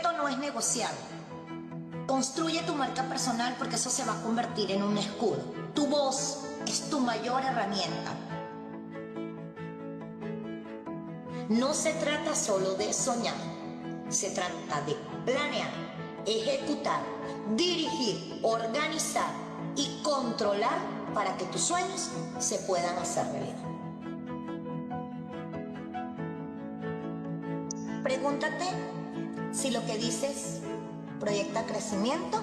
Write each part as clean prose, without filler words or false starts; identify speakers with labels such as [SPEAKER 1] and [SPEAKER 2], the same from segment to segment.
[SPEAKER 1] respeto no es negociable. Construye tu marca personal porque eso se va a convertir en un escudo. Tu voz es tu mayor herramienta. No se trata solo de soñar, se trata de planear, ejecutar, dirigir, organizar y controlar para que tus sueños se puedan hacer realidad. Pregúntate si lo que dices proyecta crecimiento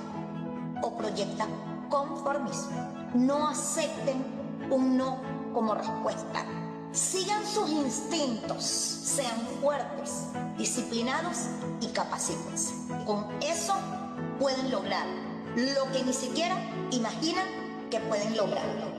[SPEAKER 1] o proyecta conformismo. No acepten un no como respuesta. Sigan sus instintos, sean fuertes, disciplinados y capacítense. Con eso pueden lograr lo que ni siquiera imaginan que pueden lograr.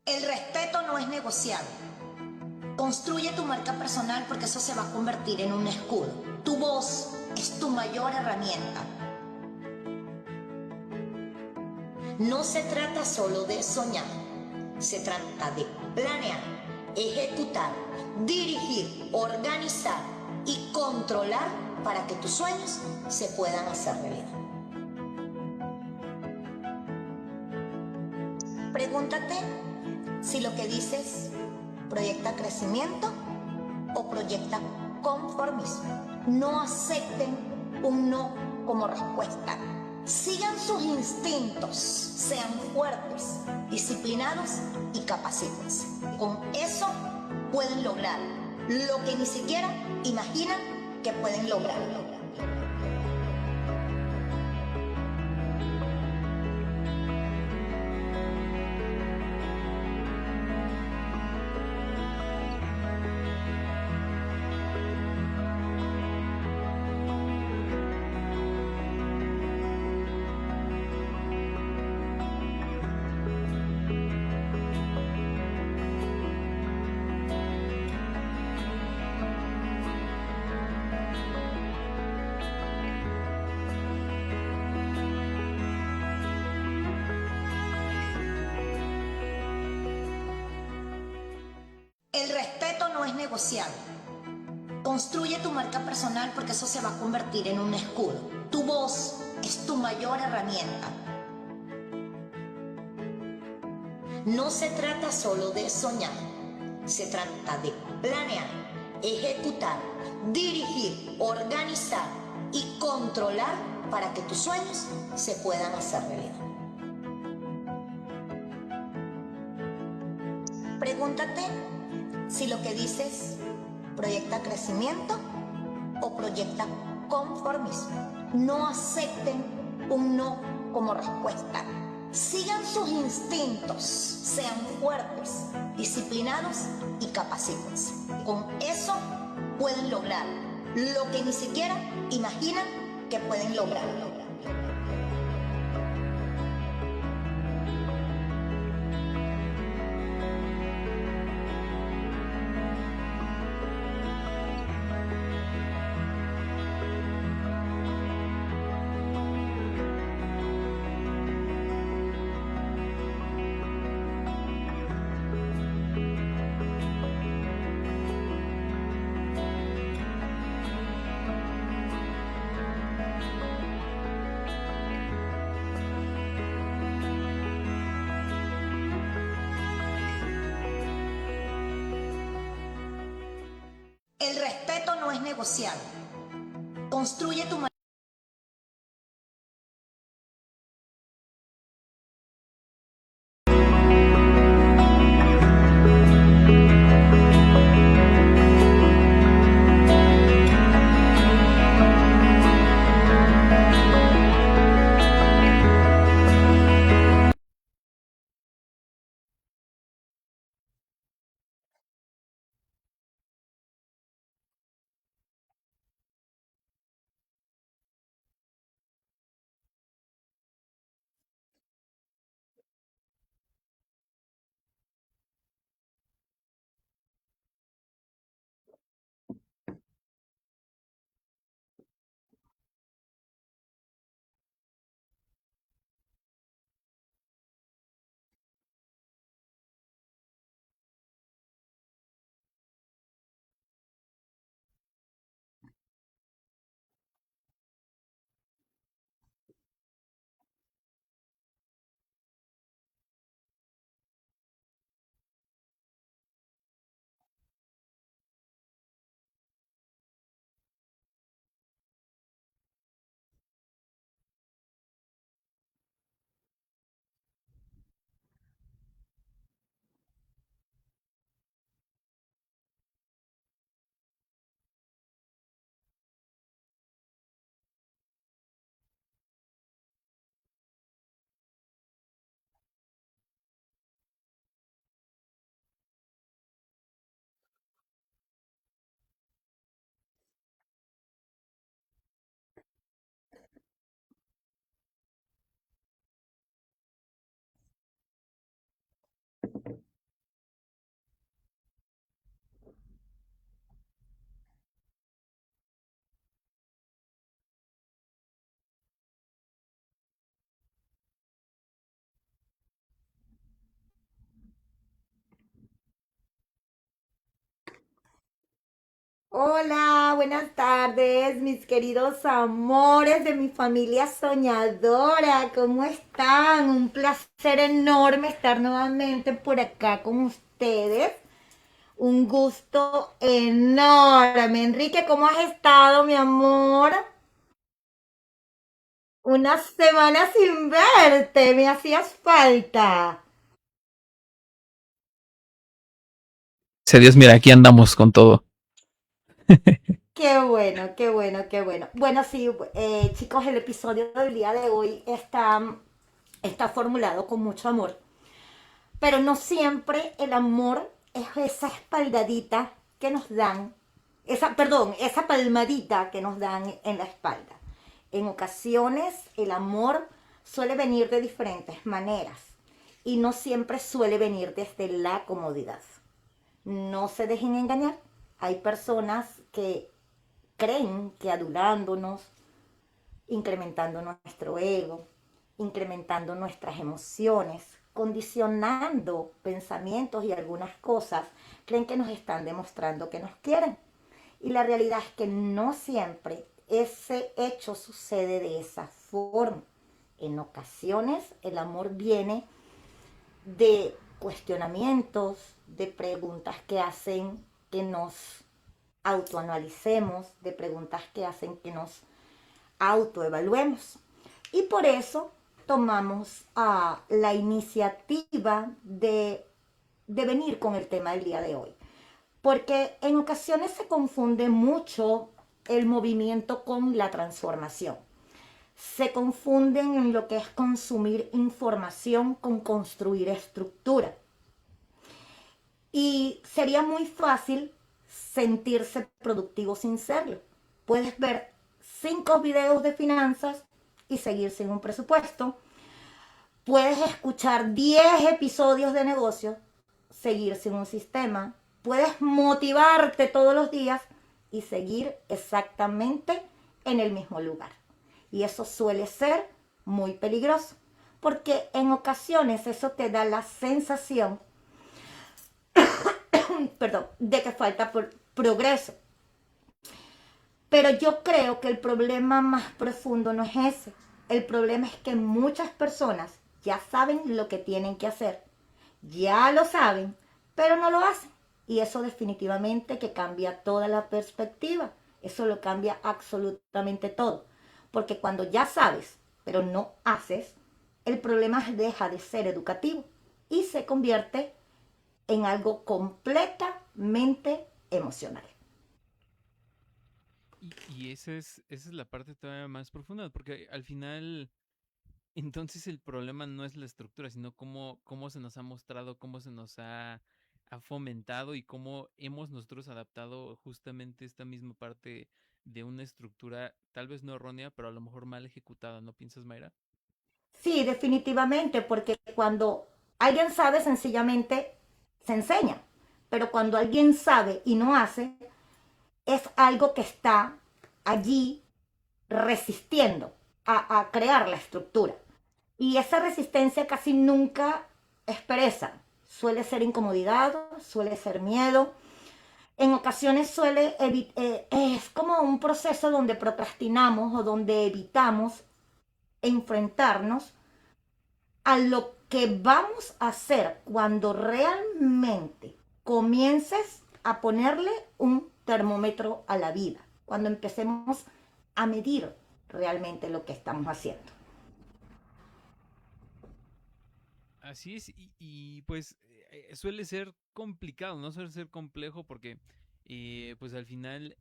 [SPEAKER 1] El respeto no es negociable. Construye tu marca personal porque eso se va a convertir en un escudo. Tu voz es tu mayor herramienta. No se trata solo de soñar, se trata de planear, ejecutar, dirigir, organizar y controlar para que tus sueños se puedan hacer realidad. Pregúntate si lo que dices proyecta crecimiento o proyecta conformismo. No acepten un no como respuesta. Sigan sus instintos, sean fuertes, disciplinados y capacítense. Con eso pueden lograr lo que ni siquiera imaginan que pueden lograr. El respeto no es negociable. Construye tu marca personal porque eso se va a convertir en un escudo. Tu voz es tu mayor herramienta. No se trata solo de soñar, se trata de planear, ejecutar, dirigir, organizar y controlar para que tus sueños se puedan hacer realidad. Pregúntate si lo que dices proyecta crecimiento o proyecta conformismo. No acepten un no como respuesta. Sigan sus instintos, sean fuertes, disciplinados y capacítense. Con eso pueden lograr lo que ni siquiera imaginan que pueden lograr. El respeto no es negociable. Construye tu Hola, buenas tardes, mis queridos amores de mi familia soñadora. ¿Cómo están? Un placer enorme estar nuevamente por acá con ustedes. Un gusto enorme. Enrique, ¿cómo has estado, mi amor? Una semana sin verte, me hacías falta.
[SPEAKER 2] Gracias a Dios, mira, aquí andamos con todo.
[SPEAKER 1] Qué bueno, qué bueno, qué bueno. Bueno, sí, chicos, el episodio del día de hoy está formulado con mucho amor, pero no siempre el amor es esa espaldadita que nos dan, esa palmadita que nos dan en la espalda. En ocasiones el amor suele venir de diferentes maneras y no siempre suele venir desde la comodidad. No se dejen engañar. Hay personas que creen que adulándonos, incrementando nuestro ego, incrementando nuestras emociones, condicionando pensamientos y algunas cosas, creen que nos están demostrando que nos quieren. Y la realidad es que no siempre ese hecho sucede de esa forma. En ocasiones el amor viene de cuestionamientos, de preguntas que hacen que nos autoanalicemos, de preguntas que hacen que nos autoevaluemos. Y por eso tomamos la iniciativa de venir con el tema del día de hoy. Porque en ocasiones se confunde mucho el movimiento con la transformación. Se confunden en lo que es consumir información con construir estructura. Y sería muy fácil sentirse productivo sin serlo. Puedes ver 5 videos de finanzas y seguir sin un presupuesto. Puedes escuchar 10 episodios de negocio, seguir sin un sistema. Puedes motivarte todos los días y seguir exactamente en el mismo lugar. Y eso suele ser muy peligroso, porque en ocasiones eso te da la sensación, perdón, de que falta progreso. Pero yo creo que el problema más profundo no es ese. El problema es que muchas personas ya saben lo que tienen que hacer, ya lo saben, pero no lo hacen. Y eso definitivamente que cambia toda la perspectiva. Eso lo cambia absolutamente todo. Porque cuando ya sabes, pero no haces, el problema deja de ser educativo y se convierte en algo completamente emocional.
[SPEAKER 2] Y esa es la parte todavía más profunda, porque al final, entonces el problema no es la estructura, sino cómo se nos ha mostrado, cómo se nos ha fomentado y cómo hemos nosotros adaptado justamente esta misma parte de una estructura, tal vez no errónea, pero a lo mejor mal ejecutada, ¿no piensas, Mayra?
[SPEAKER 1] Sí, definitivamente, porque cuando alguien sabe, sencillamente se enseña. Pero cuando alguien sabe y no hace, es algo que está allí resistiendo a crear la estructura. Y esa resistencia casi nunca es pereza. Suele ser incomodidad, suele ser miedo. En ocasiones es como un proceso donde procrastinamos o donde evitamos enfrentarnos a lo que vamos a hacer cuando realmente comiences a ponerle un termómetro a la vida, cuando empecemos a medir realmente lo que estamos haciendo.
[SPEAKER 2] Así es, pues suele ser complicado, no suele ser complejo porque pues al final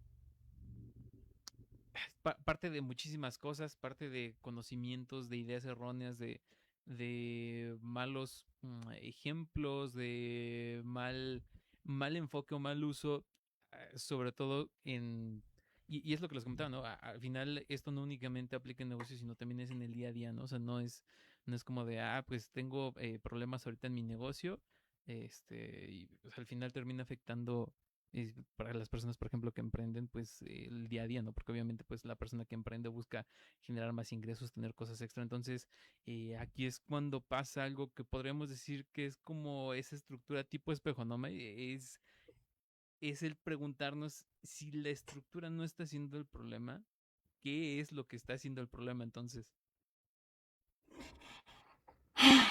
[SPEAKER 2] parte de muchísimas cosas, parte de conocimientos, de ideas erróneas, de malos ejemplos, de mal enfoque o mal uso, sobre todo y es lo que les comentaba, ¿no? Al final esto no únicamente aplica en negocios, sino también es en el día a día, ¿no? O sea, no es como de, pues tengo problemas ahorita en mi negocio, y pues, al final termina afectando para las personas, por ejemplo, que emprenden, pues el día a día, ¿no? Porque obviamente, pues la persona que emprende busca generar más ingresos, tener cosas extra. Entonces, aquí es cuando pasa algo que podríamos decir que es como esa estructura tipo espejo, ¿no? es el preguntarnos si la estructura no está siendo el problema, ¿qué es lo que está haciendo el problema entonces?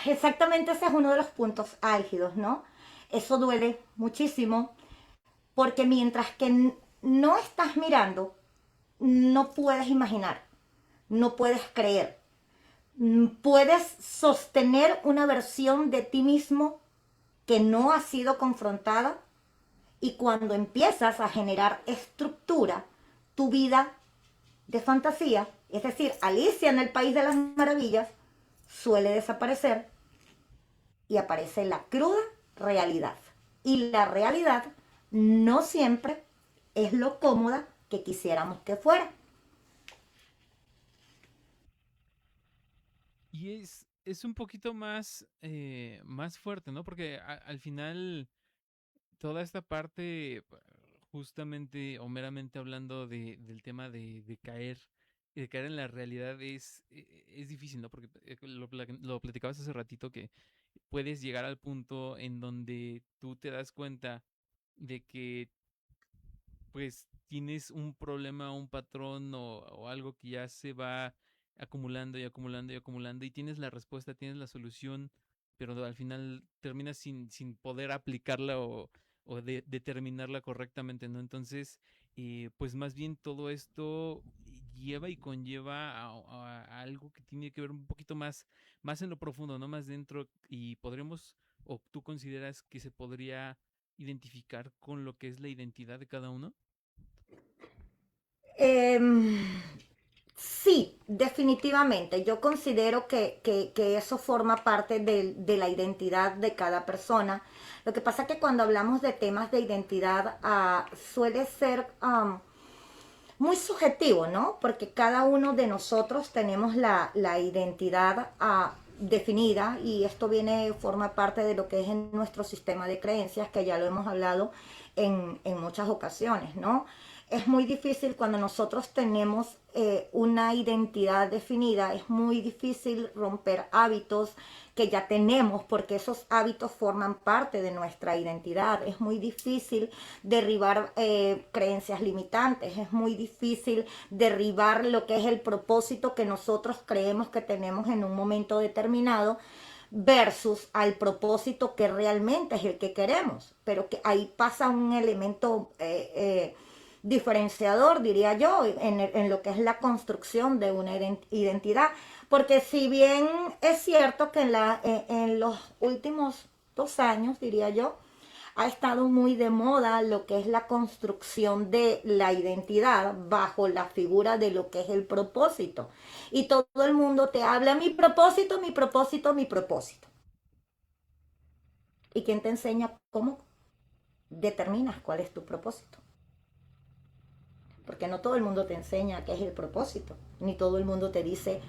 [SPEAKER 1] Exactamente ese es uno de los puntos álgidos, ¿no? Eso duele muchísimo porque mientras que no estás mirando, no puedes imaginar, no puedes creer, puedes sostener una versión de ti mismo que no ha sido confrontada y cuando empiezas a generar estructura, tu vida de fantasía, es decir, Alicia en el País de las Maravillas, suele desaparecer y aparece la cruda realidad. Y la realidad no siempre es lo cómoda que quisiéramos que fuera.
[SPEAKER 2] Y es un poquito más, más fuerte, ¿no? Porque al final toda esta parte, justamente o meramente hablando del tema de caer, de caer en la realidad es difícil, ¿no? Porque lo platicabas hace ratito que puedes llegar al punto en donde tú te das cuenta de que pues tienes un problema, un patrón o algo que ya se va acumulando y acumulando y acumulando y tienes la respuesta, tienes la solución, pero al final terminas sin poder aplicarla o determinarla correctamente, ¿no? Entonces, pues más bien todo esto lleva y conlleva a algo que tiene que ver un poquito más en lo profundo, ¿no? Más dentro y podremos, o tú consideras que se podría identificar con lo que es la identidad de cada uno.
[SPEAKER 1] Eh, sí, definitivamente. Yo considero que eso forma parte de la identidad de cada persona. Lo que pasa es que cuando hablamos de temas de identidad suele ser muy subjetivo, ¿no? Porque cada uno de nosotros tenemos la identidad definida y esto forma parte de lo que es en nuestro sistema de creencias, que ya lo hemos hablado en muchas ocasiones, ¿no? Es muy difícil cuando nosotros tenemos una identidad definida, es muy difícil romper hábitos que ya tenemos porque esos hábitos forman parte de nuestra identidad. Es muy difícil derribar creencias limitantes, es muy difícil derribar lo que es el propósito que nosotros creemos que tenemos en un momento determinado versus al propósito que realmente es el que queremos. Pero que ahí pasa un elemento diferenciador, diría yo, en lo que es la construcción de una identidad. Porque si bien es cierto que en los últimos 2 años, diría yo, ha estado muy de moda lo que es la construcción de la identidad bajo la figura de lo que es el propósito. Y todo el mundo te habla mi propósito, mi propósito, mi propósito. ¿Y quién te enseña cómo determinas cuál es tu propósito? Porque no todo el mundo te enseña qué es el propósito, ni todo el mundo te dice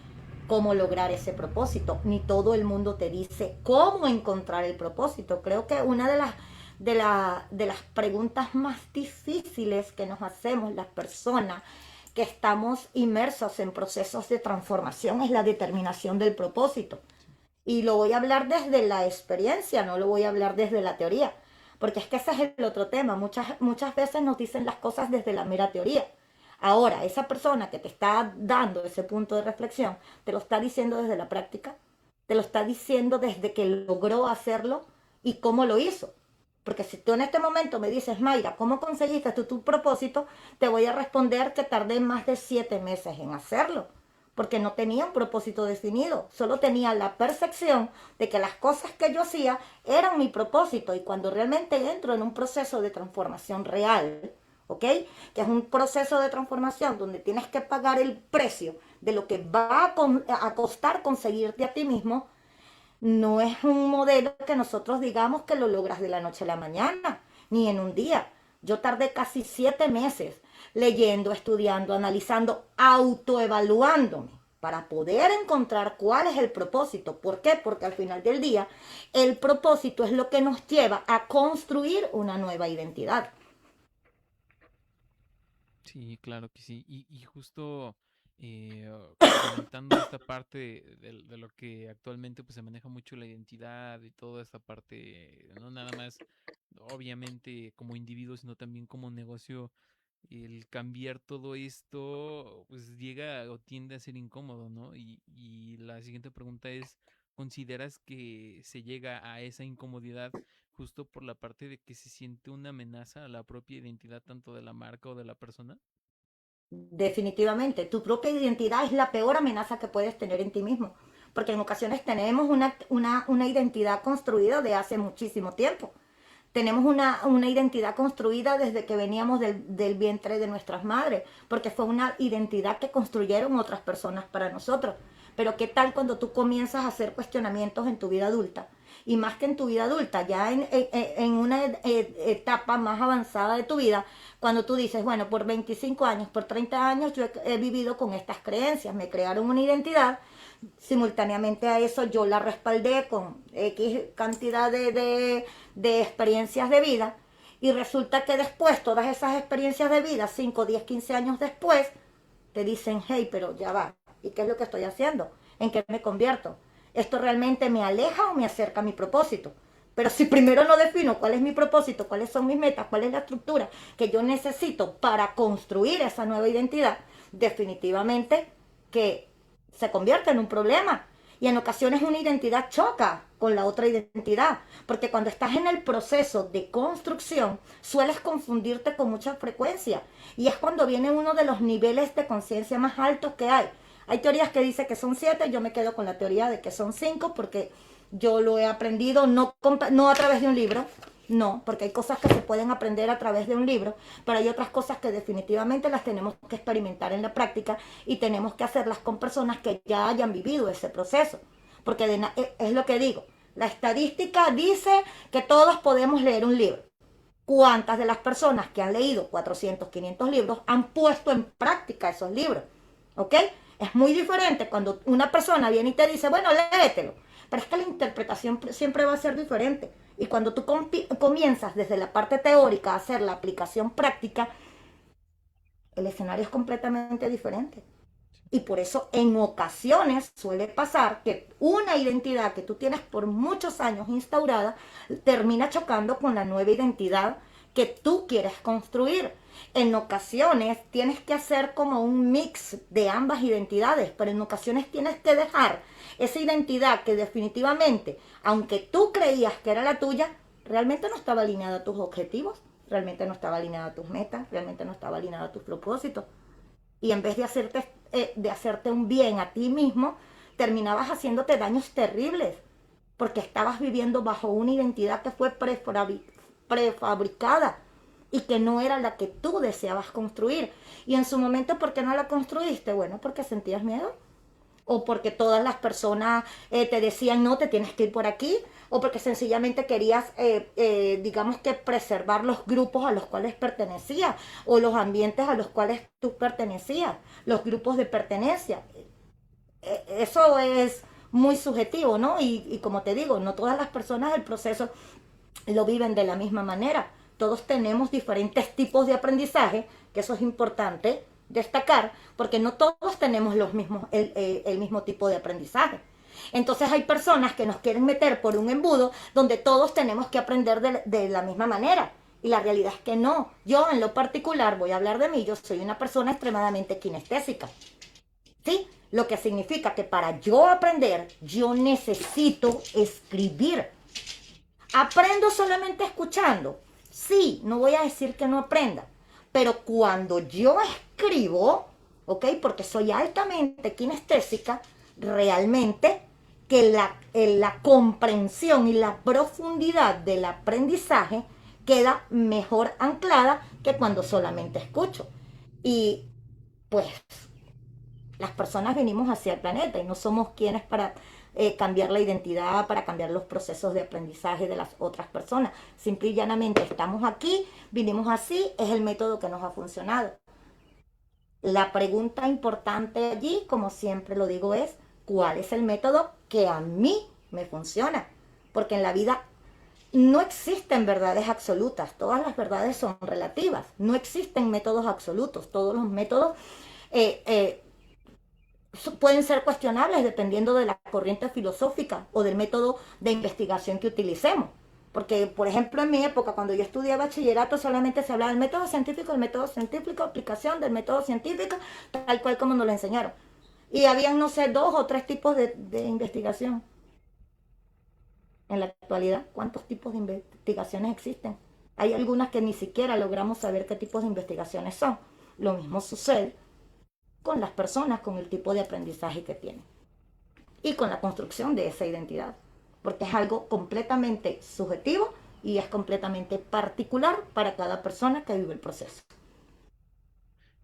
[SPEAKER 1] cómo lograr ese propósito, ni todo el mundo te dice cómo encontrar el propósito. Creo que una de las preguntas más difíciles que nos hacemos las personas que estamos inmersos en procesos de transformación es la determinación del propósito. Y lo voy a hablar desde la experiencia, no lo voy a hablar desde la teoría. Porque es que ese es el otro tema. Muchas veces nos dicen las cosas desde la mera teoría. Ahora, esa persona que te está dando ese punto de reflexión, te lo está diciendo desde la práctica, te lo está diciendo desde que logró hacerlo y cómo lo hizo. Porque si tú en este momento me dices, Mayra, ¿cómo conseguiste tu propósito? Te voy a responder que tardé más de 7 meses en hacerlo porque no tenía un propósito definido, solo tenía la percepción de que las cosas que yo hacía eran mi propósito y cuando realmente entro en un proceso de transformación real, ¿ok? Que es un proceso de transformación donde tienes que pagar el precio de lo que va a costar conseguirte a ti mismo, no es un modelo que nosotros digamos que lo logras de la noche a la mañana, ni en un día. Yo tardé casi 7 meses leyendo, estudiando, analizando, autoevaluándome para poder encontrar cuál es el propósito. ¿Por qué? Porque al final del día el propósito es lo que nos lleva a construir una nueva identidad.
[SPEAKER 2] Sí, claro que sí. Y justo eh, comentando esta parte de lo que actualmente pues se maneja mucho la identidad y toda esta parte, no nada más obviamente como individuo, sino también como negocio, el cambiar todo esto pues llega o tiende a ser incómodo, ¿no? Y la siguiente pregunta es, ¿consideras que se llega a esa incomodidad justo por la parte de que se siente una amenaza a la propia identidad tanto de la marca o de la persona?
[SPEAKER 1] Definitivamente, tu propia identidad es la peor amenaza que puedes tener en ti mismo, porque en ocasiones tenemos una identidad construida de hace muchísimo tiempo. Tenemos una identidad construida desde que veníamos del vientre de nuestras madres, porque fue una identidad que construyeron otras personas para nosotros. Pero ¿qué tal cuando tú comienzas a hacer cuestionamientos en tu vida adulta? Y más que en tu vida adulta, ya en una etapa más avanzada de tu vida, cuando tú dices, bueno, por 25 años, por 30 años yo he vivido con estas creencias, me crearon una identidad, simultáneamente a eso yo la respaldé con X cantidad de experiencias de vida y resulta que después todas esas experiencias de vida, 5, 10, 15 años después, te dicen, hey, pero ya va, ¿y qué es lo que estoy haciendo? ¿En qué me convierto? ¿Esto realmente me aleja o me acerca a mi propósito? Pero si primero no defino cuál es mi propósito, cuáles son mis metas, cuál es la estructura que yo necesito para construir esa nueva identidad, definitivamente que se convierte en un problema. Y en ocasiones una identidad choca con la otra identidad, porque cuando estás en el proceso de construcción sueles confundirte con mucha frecuencia y es cuando viene uno de los niveles de conciencia más altos que hay. Hay teorías que dicen que son 7, yo me quedo con la teoría de que son 5 porque yo lo he aprendido no a través de un libro, no, porque hay cosas que se pueden aprender a través de un libro, pero hay otras cosas que definitivamente las tenemos que experimentar en la práctica y tenemos que hacerlas con personas que ya hayan vivido ese proceso. Porque es lo que digo, la estadística dice que todos podemos leer un libro. ¿Cuántas de las personas que han leído 400, 500 libros han puesto en práctica esos libros? ¿Ok? Es muy diferente cuando una persona viene y te dice, bueno, léetelo. Pero es que la interpretación siempre va a ser diferente. Y cuando tú comienzas desde la parte teórica a hacer la aplicación práctica, el escenario es completamente diferente. Y por eso en ocasiones suele pasar que una identidad que tú tienes por muchos años instaurada termina chocando con la nueva identidad que tú quieres construir. En ocasiones tienes que hacer como un mix de ambas identidades, pero en ocasiones tienes que dejar esa identidad que definitivamente, aunque tú creías que era la tuya, realmente no estaba alineada a tus objetivos, realmente no estaba alineada a tus metas, realmente no estaba alineada a tus propósitos. Y en vez de hacerte un bien a ti mismo, terminabas haciéndote daños terribles, porque estabas viviendo bajo una identidad que fue prefabricada y que no era la que tú deseabas construir. Y en su momento, ¿por qué no la construiste? Bueno, porque sentías miedo, o porque todas las personas te decían no, te tienes que ir por aquí, o porque sencillamente querías, digamos que preservar los grupos a los cuales pertenecías, o los ambientes a los cuales tú pertenecías, los grupos de pertenencia. Eso es muy subjetivo, ¿no? Y como te digo, no todas las personas el proceso lo viven de la misma manera. Todos tenemos diferentes tipos de aprendizaje, que eso es importante destacar, porque no todos tenemos el mismo tipo de aprendizaje. Entonces hay personas que nos quieren meter por un embudo donde todos tenemos que aprender de la misma manera. Y la realidad es que no. Yo en lo particular, voy a hablar de mí, yo soy una persona extremadamente kinestésica. ¿Sí? Lo que significa que para yo aprender, yo necesito escribir. ¿Aprendo solamente escuchando? Sí, no voy a decir que no aprenda, pero cuando yo escribo, ¿ok? Porque soy altamente kinestésica, realmente que la comprensión y la profundidad del aprendizaje queda mejor anclada que cuando solamente escucho. Y pues las personas venimos hacia el planeta y no somos quienes para cambiar la identidad, para cambiar los procesos de aprendizaje de las otras personas. Simple y llanamente estamos aquí, vinimos así, es el método que nos ha funcionado. La pregunta importante allí, como siempre lo digo, es ¿cuál es el método que a mí me funciona? Porque en la vida no existen verdades absolutas, todas las verdades son relativas, no existen métodos absolutos, todos los métodos eh, eh, pueden ser cuestionables dependiendo de la corriente filosófica o del método de investigación que utilicemos. Porque, por ejemplo, en mi época, cuando yo estudié bachillerato, solamente se hablaba del método científico, aplicación del método científico, tal cual como nos lo enseñaron. Y habían, no sé, 2 o 3 tipos de investigación. En la actualidad, ¿cuántos tipos de investigaciones existen? Hay algunas que ni siquiera logramos saber qué tipos de investigaciones son. Lo mismo sucede con las personas, con el tipo de aprendizaje que tienen y con la construcción de esa identidad, porque es algo completamente subjetivo y es completamente particular para cada persona que vive el proceso.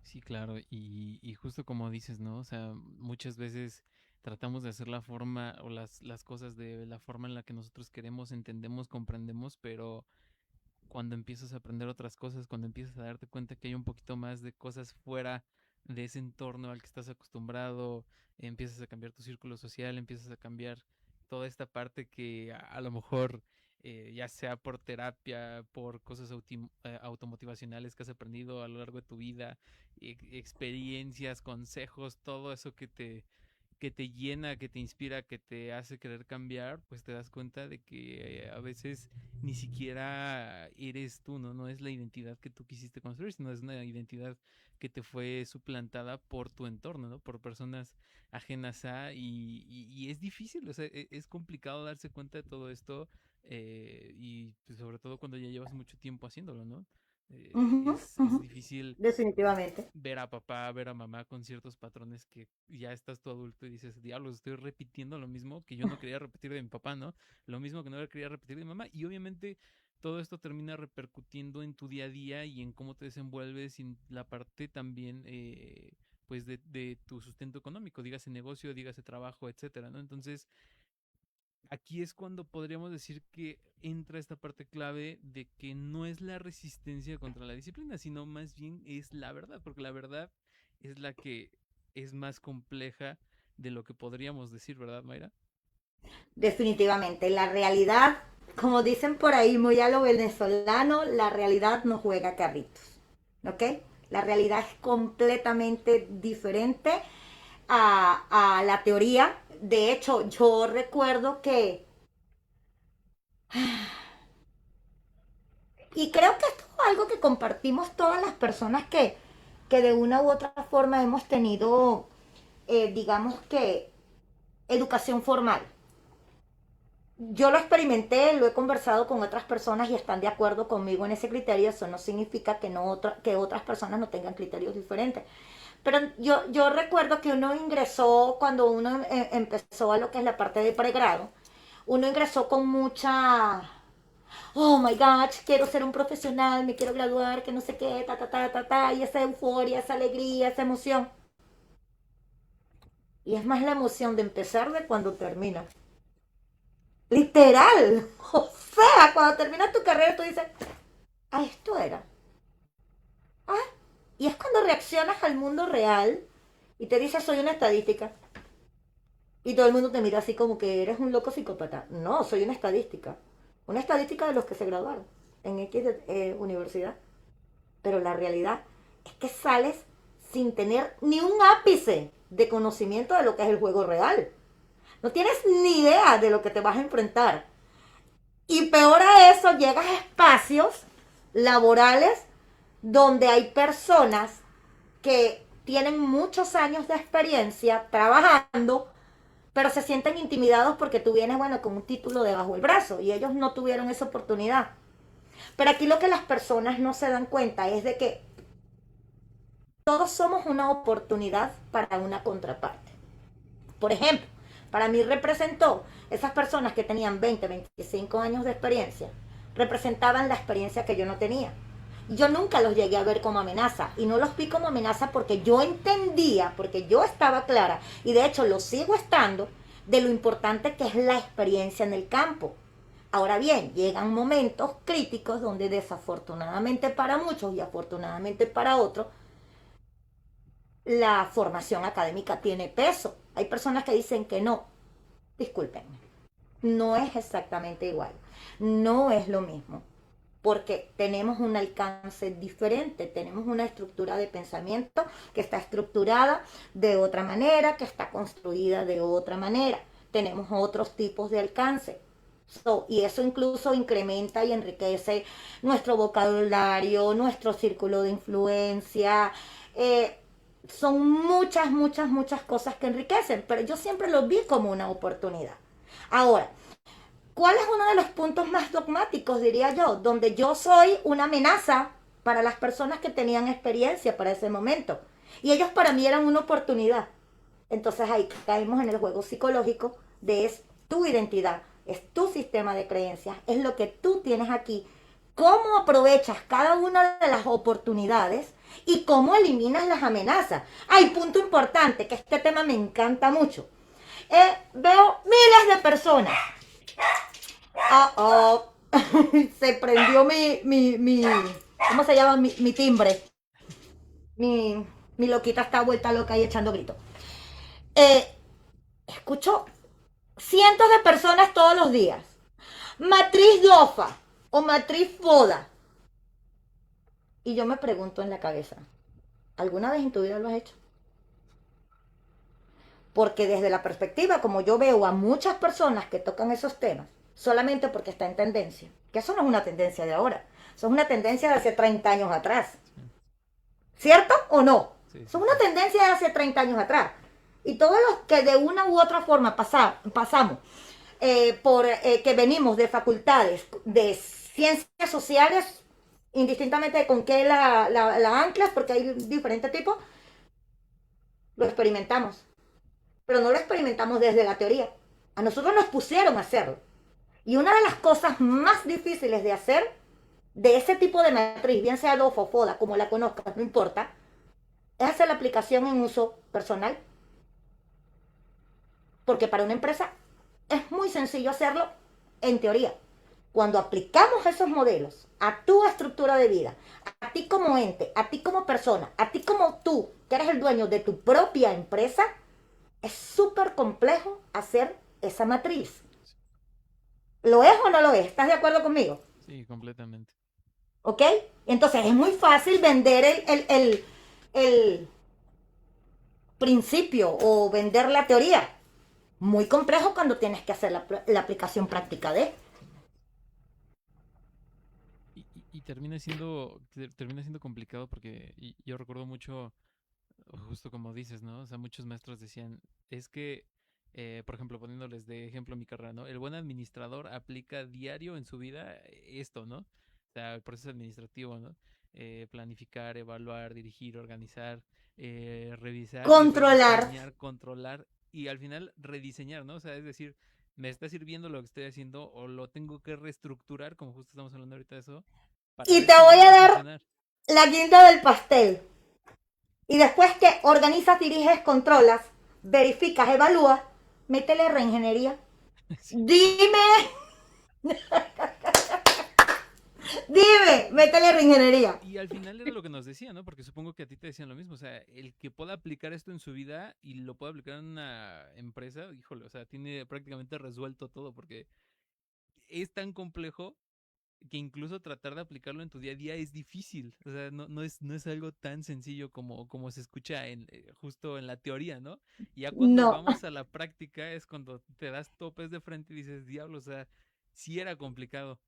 [SPEAKER 2] Sí, claro, y justo como dices, ¿no? O sea, muchas veces tratamos de hacer la forma o las cosas de la forma en la que nosotros queremos, entendemos, comprendemos, pero cuando empiezas a aprender otras cosas, cuando empiezas a darte cuenta que hay un poquito más de cosas fuera de ese entorno al que estás acostumbrado, empiezas a cambiar tu círculo social, empiezas a cambiar toda esta parte que a lo mejor, ya sea por terapia, por cosas automotivacionales que has aprendido a lo largo de tu vida, experiencias, consejos, todo eso que te llena, que te inspira, que te hace querer cambiar, pues te das cuenta de que a veces ni siquiera eres tú, ¿no? No es la identidad que tú quisiste construir, sino es una identidad que te fue suplantada por tu entorno, ¿no? Por personas ajenas a, y es difícil, o sea, es complicado darse cuenta de todo esto, y pues, sobre todo cuando ya llevas mucho tiempo haciéndolo, ¿no?
[SPEAKER 1] Uh-huh,
[SPEAKER 2] Es
[SPEAKER 1] uh-huh.
[SPEAKER 2] difícil
[SPEAKER 1] Definitivamente.
[SPEAKER 2] ver a papá, ver a mamá con ciertos patrones que ya estás tú adulto y dices, diablos, estoy repitiendo lo mismo que yo no quería repetir de mi papá, ¿no? Lo mismo que no quería repetir de mi mamá. Y obviamente todo esto termina repercutiendo en tu día a día y en cómo te desenvuelves y en la parte también, pues, de tu sustento económico, dígase negocio, dígase trabajo, etcétera, ¿no? Entonces, aquí es cuando podríamos decir que entra esta parte clave de que no es la resistencia contra la disciplina, sino más bien es la verdad, porque la verdad es la que es más compleja de lo que podríamos decir, ¿verdad, Mayra?
[SPEAKER 1] Definitivamente. La realidad, como dicen por ahí muy a lo venezolano, la realidad no juega carritos. ¿Ok? La realidad es completamente diferente a la teoría. De hecho, yo recuerdo que, y creo que esto es algo que compartimos todas las personas que de una u otra forma hemos tenido, digamos que, educación formal. Yo lo experimenté, lo he conversado con otras personas y están de acuerdo conmigo en ese criterio. Eso no significa que, que otras personas no tengan criterios diferentes. Pero yo recuerdo que uno ingresó, cuando uno empezó a lo que es la parte de pregrado, uno ingresó con mucha, oh my gosh, quiero ser un profesional, me quiero graduar, que no sé qué, y esa euforia, esa alegría, esa emoción. Y es más la emoción de empezar de cuando termina. Literal. O sea, cuando terminas tu carrera tú dices, ah, esto era. Ah, y es cuando reaccionas al mundo real y te dices, soy una estadística. Y todo el mundo te mira así como que eres un loco psicópata. No, soy una estadística. Una estadística de los que se graduaron en X universidad. Pero la realidad es que sales sin tener ni un ápice de conocimiento de lo que es el juego real. No tienes ni idea de lo que te vas a enfrentar. Y peor a eso, llegas a espacios laborales donde hay personas que tienen muchos años de experiencia trabajando, pero se sienten intimidados porque tú vienes, bueno, con un título debajo del brazo y ellos no tuvieron esa oportunidad. Pero aquí lo que las personas no se dan cuenta es de que todos somos una oportunidad para una contraparte. Por ejemplo, para mí representó esas personas que tenían 20, 25 años de experiencia, representaban la experiencia que yo no tenía. Yo nunca los llegué a ver como amenaza y no los vi como amenaza porque yo entendía, porque yo estaba clara y de hecho lo sigo estando de lo importante que es la experiencia en el campo. Ahora bien, llegan momentos críticos donde desafortunadamente para muchos y afortunadamente para otros, la formación académica tiene peso. Hay personas que dicen que no. Discúlpenme. No es exactamente igual. No es lo mismo. porque tenemos un alcance diferente, tenemos una estructura de pensamiento que está estructurada de otra manera, que está construida de otra manera. Tenemos otros tipos de alcance. Y eso incluso incrementa y enriquece nuestro vocabulario, nuestro círculo de influencia. Son muchas, muchas, muchas cosas que enriquecen, pero yo siempre lo vi como una oportunidad. Ahora, ¿cuál es uno de los puntos más dogmáticos, diría yo? Donde yo soy una amenaza para las personas que tenían experiencia para ese momento. Y ellos para mí eran una oportunidad. Entonces ahí caemos en el juego psicológico de es tu identidad, es tu sistema de creencias, es lo que tú tienes aquí. ¿Cómo aprovechas cada una de las oportunidades y cómo eliminas las amenazas? Hay punto importante, que este tema me encanta mucho. Veo miles de personas. Se prendió ¿cómo se llama? Mi timbre. Mi loquita está vuelta loca y echando gritos. Escucho cientos de personas todos los días. Matriz DOFA o matriz FODA. Y yo me pregunto en la cabeza, ¿alguna vez en tu vida lo has hecho? Porque desde la perspectiva, como yo veo a muchas personas que tocan esos temas, solamente porque está en tendencia, que eso no es una tendencia de ahora, eso es una tendencia de hace 30 años atrás. ¿Cierto o no? Sí. Eso es una tendencia de hace 30 años atrás. Y todos los que de una u otra forma pasamos por que venimos de facultades de ciencias sociales, indistintamente con qué la anclas, porque hay diferentes tipos, lo experimentamos. Pero no lo experimentamos desde la teoría. A nosotros nos pusieron a hacerlo. Y una de las cosas más difíciles de hacer de ese tipo de matriz, bien sea DOFA o FODA, como la conozcas, no importa, es hacer la aplicación en uso personal. Porque para una empresa es muy sencillo hacerlo en teoría. Cuando aplicamos esos modelos a tu estructura de vida, a ti como ente, a ti como persona, a ti como tú, que eres el dueño de tu propia empresa, es súper complejo hacer esa matriz. ¿Lo es o no lo es? ¿Estás de acuerdo conmigo?
[SPEAKER 2] Sí, completamente.
[SPEAKER 1] ¿Ok? Entonces es muy fácil vender el principio o vender la teoría. Muy complejo cuando tienes que hacer la aplicación práctica de.
[SPEAKER 2] Y termina siendo complicado porque yo recuerdo mucho, justo como dices, ¿no? O sea, muchos maestros decían, es que, por ejemplo, poniéndoles de ejemplo mi carrera, ¿no? El buen administrador aplica diario en su vida esto, ¿no? O sea, el proceso administrativo, ¿no? Planificar, evaluar, dirigir, organizar, revisar,
[SPEAKER 1] Controlar.
[SPEAKER 2] controlar y al final rediseñar, ¿no? O sea, es decir, me está sirviendo lo que estoy haciendo o lo tengo que reestructurar, como justo estamos hablando ahorita de eso.
[SPEAKER 1] Y te voy a dar la guinda del pastel. Y después que organizas, diriges, controlas, verificas, evalúas, métele reingeniería. Sí. Dime, métele reingeniería.
[SPEAKER 2] Y al final era lo que nos decía, ¿no? Porque supongo que a ti te decían lo mismo. O sea, el que pueda aplicar esto en su vida y lo pueda aplicar en una empresa, híjole, o sea, tiene prácticamente resuelto todo porque es tan complejo que incluso tratar de aplicarlo en tu día a día es difícil. O sea, no es algo tan sencillo como se escucha justo en la teoría, ¿no? Y ya cuando vamos a la práctica es cuando te das topes de frente y dices, diablo, o sea, sí era complicado.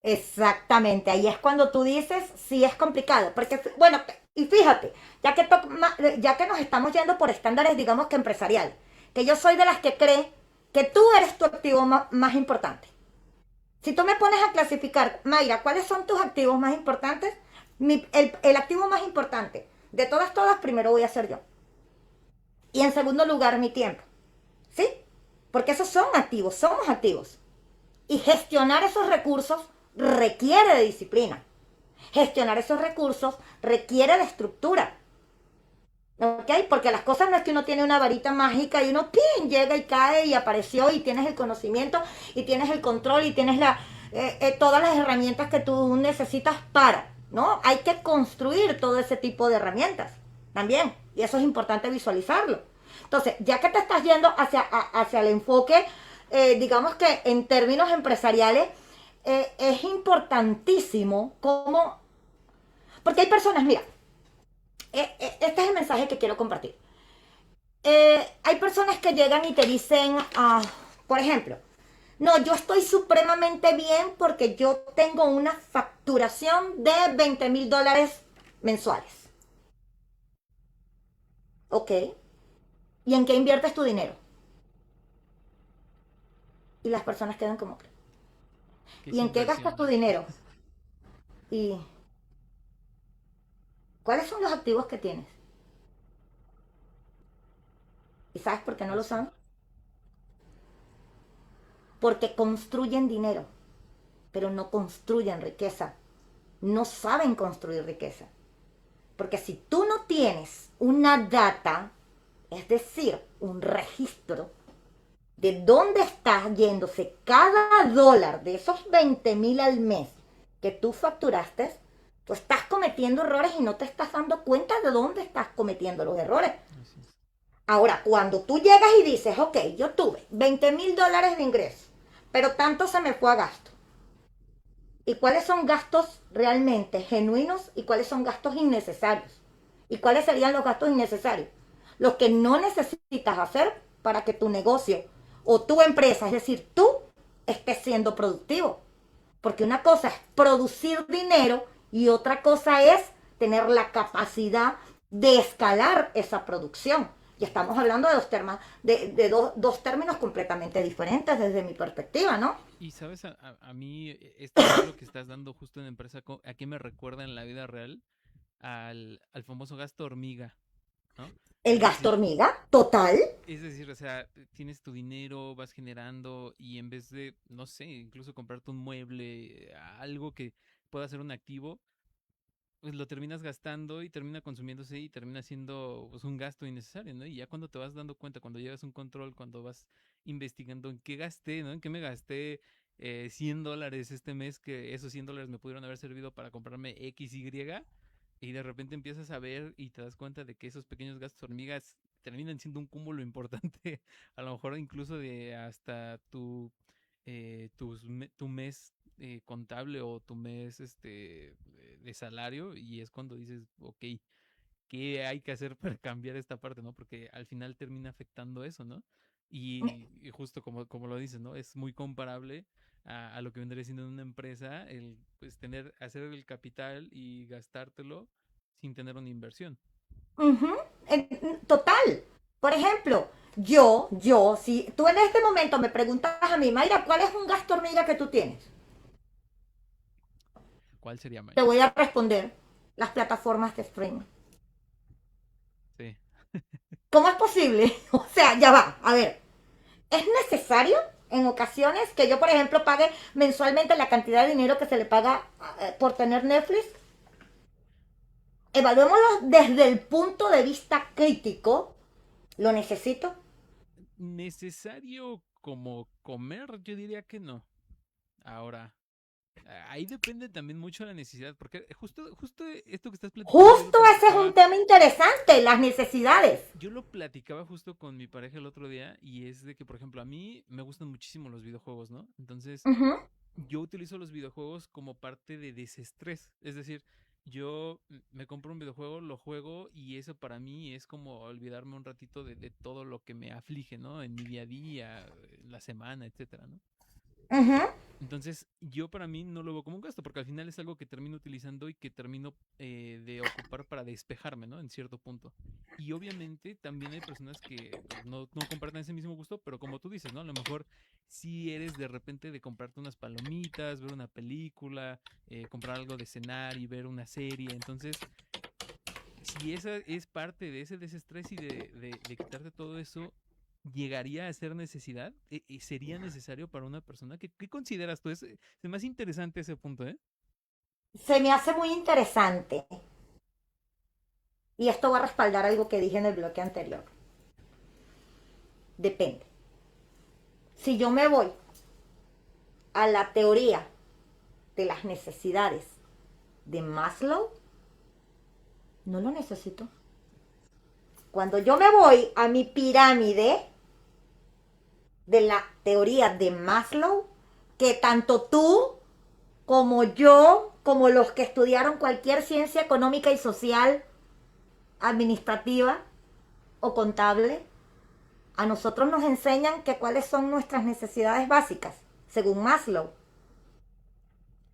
[SPEAKER 1] Exactamente, ahí es cuando tú dices, sí es complicado, porque, bueno, y fíjate, ya que nos estamos yendo por estándares, digamos que empresarial, que yo soy de las que cree que tú eres tu activo más importante. Si tú me pones a clasificar, Mayra, ¿cuáles son tus activos más importantes? El activo más importante de todas, primero voy a ser yo. Y en segundo lugar, mi tiempo. ¿Sí? Porque esos son activos, somos activos. Y gestionar esos recursos requiere de disciplina. Gestionar esos recursos requiere de estructura. ¿Ok? Porque las cosas no es que uno tiene una varita mágica y uno ¡pin! Llega y cae y apareció y tienes el conocimiento y tienes el control y tienes todas las herramientas que tú necesitas para, ¿no? Hay que construir todo ese tipo de herramientas también. Y eso es importante visualizarlo. Entonces, ya que te estás yendo hacia el enfoque, digamos que en términos empresariales, es importantísimo cómo, porque hay personas, mira, este es el mensaje que quiero compartir. Hay personas que llegan y te dicen, por ejemplo, no, yo estoy supremamente bien porque yo tengo una facturación de $20,000 mensuales. Ok. ¿Y en qué inviertes tu dinero? Y las personas quedan como,
[SPEAKER 2] ¿Qué es
[SPEAKER 1] ¿y en qué gastas tu
[SPEAKER 2] inversión?
[SPEAKER 1] dinero? ¿Y cuáles son los activos que tienes? ¿Y sabes por qué no lo
[SPEAKER 2] Justo.
[SPEAKER 1] saben? Porque construyen dinero, pero no construyen riqueza. No saben construir riqueza. Porque si tú no tienes una data, es decir, un registro de dónde está yéndose cada dólar de esos 20,000 al mes que tú facturaste, tú estás cometiendo errores y no te estás dando cuenta de dónde estás cometiendo los errores.
[SPEAKER 2] Así es.
[SPEAKER 1] Ahora, cuando tú llegas y dices, ok, yo tuve $20,000 de ingreso, pero tanto se me fue a gasto. ¿Y cuáles son gastos realmente genuinos y cuáles son gastos innecesarios? ¿Y cuáles serían los gastos innecesarios? Los que no necesitas hacer para que tu negocio o tu empresa, es decir, tú, estés siendo productivo. Porque una cosa es producir dinero y otra cosa es tener la capacidad de escalar esa producción. Y estamos hablando de dos términos completamente diferentes desde mi perspectiva, ¿no?
[SPEAKER 2] Y sabes, a mí este ejemplo que estás dando justo en empresa, ¿a qué me recuerda en la vida real? Al famoso gasto hormiga, ¿no?
[SPEAKER 1] El gasto hormiga, total.
[SPEAKER 2] Es decir, o sea, tienes tu dinero, vas generando y en vez de, no sé, incluso comprarte un mueble, algo que pueda ser un activo, pues lo terminas gastando y termina consumiéndose y termina siendo pues, un gasto innecesario, ¿no? Y ya cuando te vas dando cuenta, cuando llegas a un control, cuando vas investigando en qué gasté, ¿no? En qué me gasté $100 este mes, que esos $100 me pudieron haber servido para comprarme X, Y, y de repente empiezas a ver y te das cuenta de que esos pequeños gastos hormigas terminan siendo un cúmulo importante, a lo mejor incluso de hasta tu mes contable o tu mes de salario, y es cuando dices, ok, ¿qué hay que hacer para cambiar esta parte, no? Porque al final termina afectando eso, ¿no? Y justo como lo dices, ¿no? Es muy comparable a lo que vendría siendo en una empresa, el pues hacer el capital y gastártelo sin tener una inversión.
[SPEAKER 1] Ujú, total. Por ejemplo, si tú en este momento me preguntas a mí, Mayra, ¿cuál es un gasto hormiga que tú tienes?
[SPEAKER 2] ¿Cuál sería,
[SPEAKER 1] Te
[SPEAKER 2] Mayra?
[SPEAKER 1] voy a responder las plataformas de streaming.
[SPEAKER 2] Sí.
[SPEAKER 1] ¿Cómo es posible? O sea, ya va. A ver, ¿es necesario en ocasiones que yo, por ejemplo, pague mensualmente la cantidad de dinero que se le paga por tener Netflix? Evaluémoslo desde el punto de vista crítico. ¿Lo necesito?
[SPEAKER 2] Necesario como comer, yo diría que no. Ahora, ahí depende también mucho de la necesidad, porque justo esto que estás platicando,
[SPEAKER 1] Justo ese es un tema interesante, las necesidades.
[SPEAKER 2] yo lo platicaba justo con mi pareja el otro día, y es de que, por ejemplo, a mí me gustan muchísimo los videojuegos, ¿no? Entonces,
[SPEAKER 1] Ujú.
[SPEAKER 2] yo utilizo los videojuegos como parte de desestrés, es decir, yo me compro un videojuego, lo juego y eso para mí es como olvidarme un ratito de todo lo que me aflige, ¿no? En mi día a día, en la semana, etcétera, ¿no?
[SPEAKER 1] Ujú.
[SPEAKER 2] Entonces, yo para mí no lo veo como un gasto, porque al final es algo que termino utilizando y que termino de ocupar para despejarme, ¿no? En cierto punto. Y obviamente también hay personas que pues, no comparten ese mismo gusto, pero como tú dices, ¿no? A lo mejor si eres de repente de comprarte unas palomitas, ver una película, comprar algo de cenar y ver una serie. Entonces, si esa es parte de ese desestrés y de quitarte todo eso, ¿llegaría a ser necesidad? ¿Sería necesario para una persona? ¿Qué consideras tú? Es más interesante ese punto, ¿eh?
[SPEAKER 1] Se me hace muy interesante y esto va a respaldar algo que dije en el bloque anterior. Depende. Si yo me voy a la teoría de las necesidades de Maslow, no lo necesito. Cuando yo me voy a mi pirámide de la teoría de Maslow, que tanto tú como yo, como los que estudiaron cualquier ciencia económica y social, administrativa o contable, a nosotros nos enseñan que cuáles son nuestras necesidades básicas, según Maslow: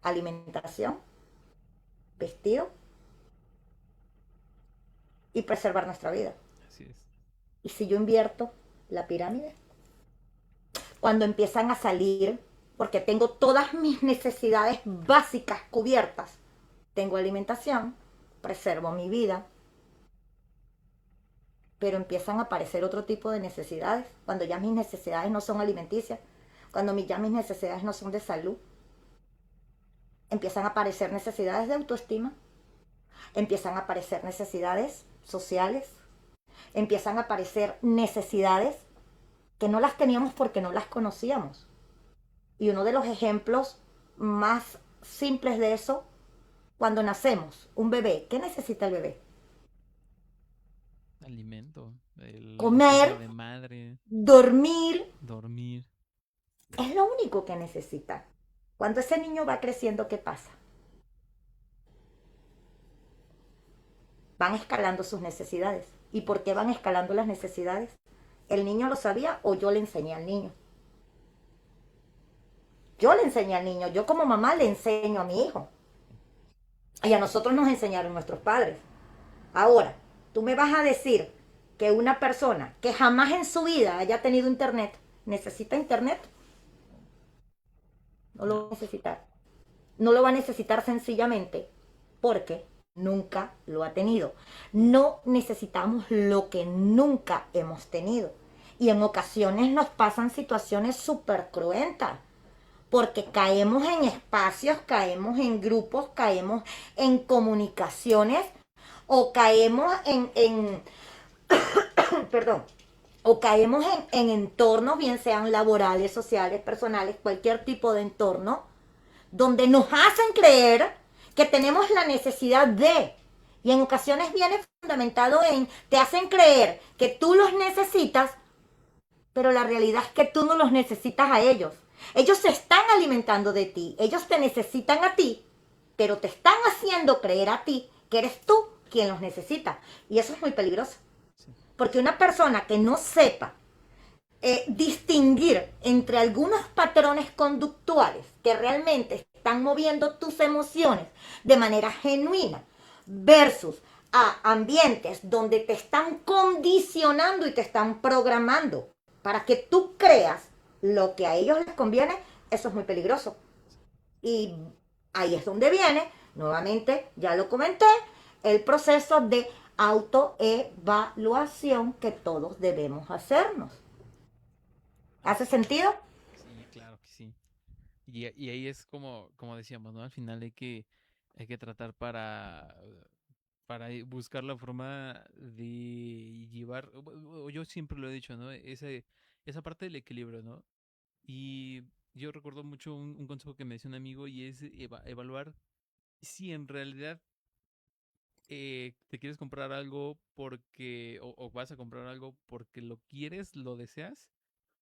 [SPEAKER 1] alimentación, vestido y preservar nuestra vida.
[SPEAKER 2] Así es.
[SPEAKER 1] Y si yo invierto la pirámide, cuando empiezan a salir, porque tengo todas mis necesidades básicas cubiertas, tengo alimentación, preservo mi vida, pero empiezan a aparecer otro tipo de necesidades, cuando ya mis necesidades no son alimenticias, cuando ya mis necesidades no son de salud, empiezan a aparecer necesidades de autoestima, empiezan a aparecer necesidades sociales, empiezan a aparecer necesidades que no las teníamos porque no las conocíamos. Y uno de los ejemplos más simples de eso, cuando nacemos, un bebé, ¿qué necesita el bebé?
[SPEAKER 2] Alimento,
[SPEAKER 1] Comer,
[SPEAKER 2] de madre,
[SPEAKER 1] dormir,
[SPEAKER 2] dormir.
[SPEAKER 1] es lo único que necesita. Cuando ese niño va creciendo, ¿qué pasa? Van escalando sus necesidades. ¿Y por qué van escalando las necesidades? ¿El niño lo sabía o yo le enseñé al niño? Yo le enseñé al niño, yo como mamá le enseño a mi hijo. Y a nosotros nos enseñaron nuestros padres. Ahora, tú me vas a decir que una persona que jamás en su vida haya tenido internet, ¿necesita internet? No lo va a necesitar. No lo va a necesitar sencillamente porque nunca lo ha tenido. No necesitamos lo que nunca hemos tenido. Y en ocasiones nos pasan situaciones súper cruentas, porque caemos en espacios, caemos en grupos, caemos en comunicaciones o caemos perdón, o caemos en entornos, bien sean laborales, sociales, personales, cualquier tipo de entorno, donde nos hacen creer que tenemos la necesidad de, y en ocasiones viene fundamentado en, te hacen creer que tú los necesitas, pero la realidad es que tú no los necesitas a ellos. Ellos se están alimentando de ti, ellos te necesitan a ti, pero te están haciendo creer a ti que eres tú quien los necesita. Y eso es muy peligroso. Porque una persona que no sepa distinguir entre algunos patrones conductuales que realmente están moviendo tus emociones de manera genuina versus a ambientes donde te están condicionando y te están programando para que tú creas lo que a ellos les conviene, eso es muy peligroso. Y ahí es donde viene, nuevamente, ya lo comenté, el proceso de autoevaluación que todos debemos hacernos. ¿Hace sentido?
[SPEAKER 2] Sí, claro que sí. Y ahí es como decíamos, ¿no? Al final hay que tratar para buscar la forma de llevar, o yo siempre lo he dicho, ¿no? Esa parte del equilibrio, ¿no? Y yo recuerdo mucho un consejo que me decía un amigo y es evaluar si en realidad te quieres comprar algo o vas a comprar algo porque lo quieres, lo deseas,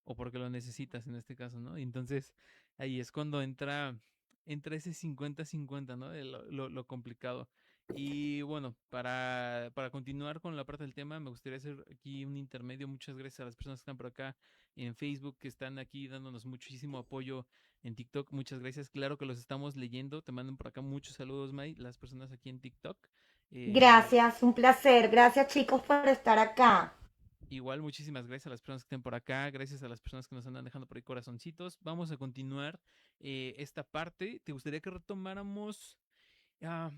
[SPEAKER 2] o porque lo necesitas en este caso, ¿no? Y entonces ahí es cuando entra ese 50-50, ¿no? De lo complicado. Y bueno, para continuar con la parte del tema, me gustaría hacer aquí un intermedio. Muchas gracias a las personas que están por acá en Facebook, que están aquí dándonos muchísimo apoyo en TikTok. Muchas gracias. Claro que los estamos leyendo. Te mandan por acá muchos saludos, May, las personas aquí en TikTok. Eh,
[SPEAKER 1] Gracias, un placer. Gracias, chicos, por estar acá.
[SPEAKER 2] Igual, muchísimas gracias a las personas que estén por acá, gracias a las personas que nos andan dejando por ahí corazoncitos. Vamos a continuar esta parte. ¿Te gustaría que retomáramos ah,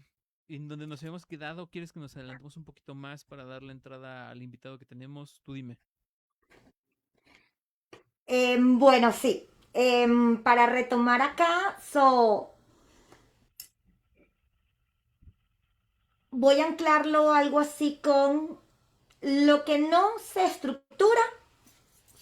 [SPEAKER 2] en donde nos habíamos quedado? ¿Quieres que nos adelantemos un poquito más para dar la entrada al invitado que tenemos? Tú dime.
[SPEAKER 1] Bueno, sí. Para retomar acá, voy a anclarlo algo así con lo que no se estructura,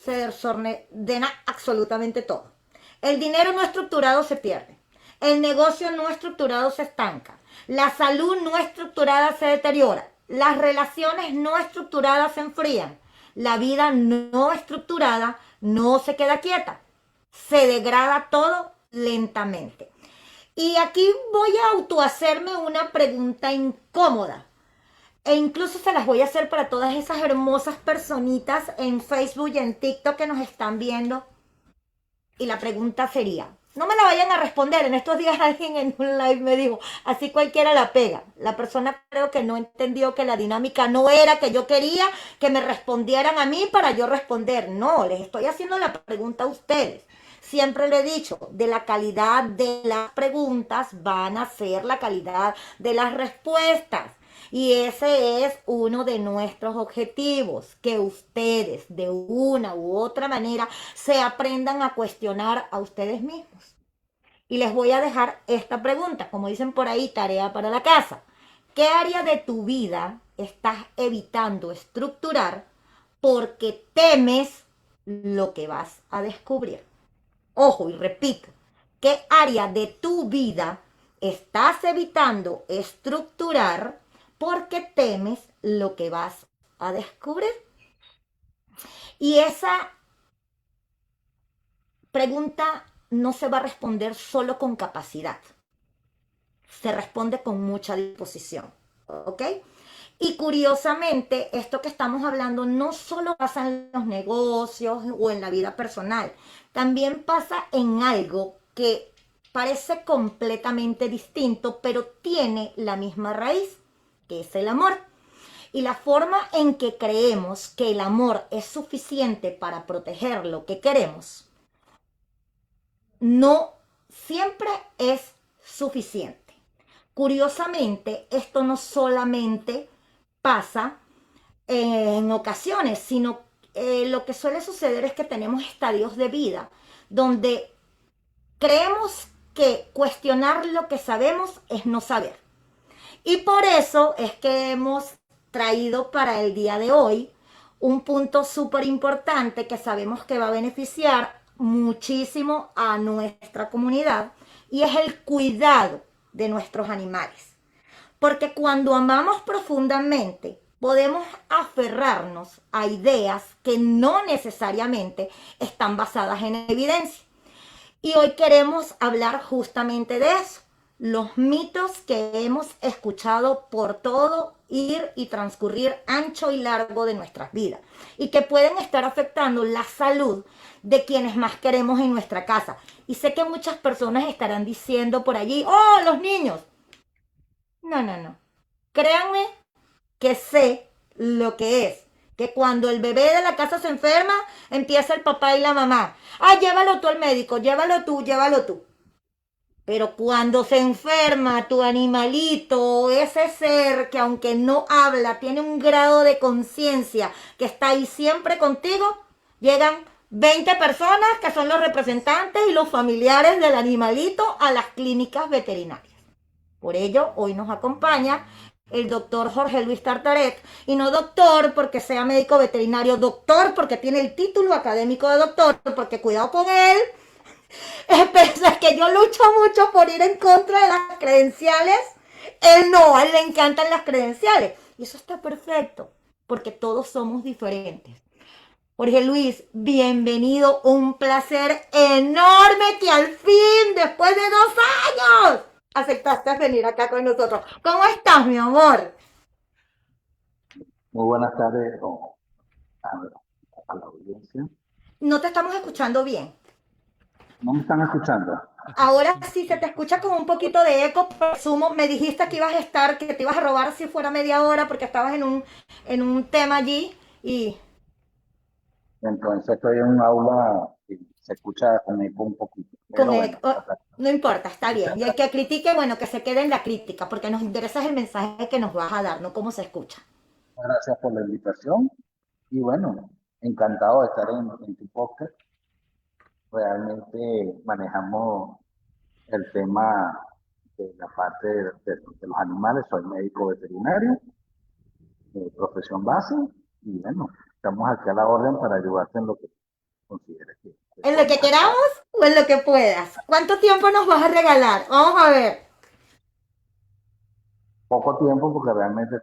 [SPEAKER 1] se desordena absolutamente todo. El dinero no estructurado se pierde. El negocio no estructurado se estanca. La salud no estructurada se deteriora. Las relaciones no estructuradas se enfrían. La vida no estructurada no se queda quieta. Se degrada todo lentamente. Y aquí voy a autohacerme una pregunta incómoda. E incluso se las voy a hacer para todas esas hermosas personitas en Facebook y en TikTok que nos están viendo. Y la pregunta sería, no me la vayan a responder. En estos días alguien en un live me dijo, así cualquiera la pega. La persona creo que no entendió que la dinámica no era que yo quería que me respondieran a mí para yo responder. No, les estoy haciendo la pregunta a ustedes. Siempre le he dicho, de la calidad de las preguntas van a ser la calidad de las respuestas. Y ese es uno de nuestros objetivos, que ustedes de una u otra manera se aprendan a cuestionar a ustedes mismos. Y les voy a dejar esta pregunta, como dicen por ahí, tarea para la casa. ¿Qué área de tu vida estás evitando estructurar porque temes lo que vas a descubrir? Ojo, y repito, ¿qué área de tu vida estás evitando estructurar porque temes lo que vas a descubrir? Y esa pregunta no se va a responder solo con capacidad, se responde con mucha disposición, ¿ok? Y curiosamente, esto que estamos hablando no solo pasa en los negocios o en la vida personal, también pasa en algo que parece completamente distinto, pero tiene la misma raíz, que es el amor. Y la forma en que creemos que el amor es suficiente para proteger lo que queremos, no siempre es suficiente. Curiosamente, esto no solamente pasa en ocasiones, sino lo que suele suceder es que tenemos estadios de vida donde creemos que cuestionar lo que sabemos es no saber. Y por eso es que hemos traído para el día de hoy un punto súper importante que sabemos que va a beneficiar muchísimo a nuestra comunidad y es el cuidado de nuestros animales. Porque cuando amamos profundamente, podemos aferrarnos a ideas que no necesariamente están basadas en evidencia. Y hoy queremos hablar justamente de eso, los mitos que hemos escuchado por todo ir y transcurrir ancho y largo de nuestras vidas y que pueden estar afectando la salud de quienes más queremos en nuestra casa. Y sé que muchas personas estarán diciendo por allí, oh, los niños. No, no, no. Créanme que sé lo que es. Que cuando el bebé de la casa se enferma, empieza el papá y la mamá. Ah, llévalo tú al médico, llévalo tú, llévalo tú. Pero cuando se enferma tu animalito, ese ser que aunque no habla, tiene un grado de conciencia que está ahí siempre contigo, llegan 20 personas que son los representantes y los familiares del animalito a las clínicas veterinarias. Por ello, hoy nos acompaña el doctor Jorge Luis Tartaret, y no doctor porque sea médico veterinario, doctor porque tiene el título académico de doctor, porque cuidado con él, es que yo lucho mucho por ir en contra de las credenciales, él no, a él le encantan las credenciales, y eso está perfecto, porque todos somos diferentes. Jorge Luis, bienvenido, un placer enorme que al fin, después de 2 años, aceptaste venir acá con nosotros. ¿Cómo estás, mi amor?
[SPEAKER 3] Muy buenas tardes a la audiencia.
[SPEAKER 1] No te estamos escuchando bien.
[SPEAKER 3] ¿No me están escuchando?
[SPEAKER 1] Ahora sí se te escucha con un poquito de eco, presumo. Me dijiste que ibas a estar, que te ibas a robar si fuera media hora porque estabas en un tema allí y
[SPEAKER 3] Entonces estoy en un aula y se escucha con eco un poquito.
[SPEAKER 1] con
[SPEAKER 3] Pero bueno,
[SPEAKER 1] eco. No importa, está bien. Y el que critique, bueno, que se quede en la crítica, porque nos interesa el mensaje que nos vas a dar, no cómo se escucha.
[SPEAKER 3] gracias por la invitación. Y bueno, encantado de estar en tu podcast. Realmente manejamos el tema de la parte de los animales. Soy médico veterinario, profesión base. Y bueno, estamos aquí a la orden para ayudarte en lo que consideres que
[SPEAKER 1] En lo que
[SPEAKER 3] podemos ayudar.
[SPEAKER 1] queramos o en lo que puedas. ¿Cuánto tiempo nos vas a regalar? Vamos a ver.
[SPEAKER 3] Poco tiempo porque realmente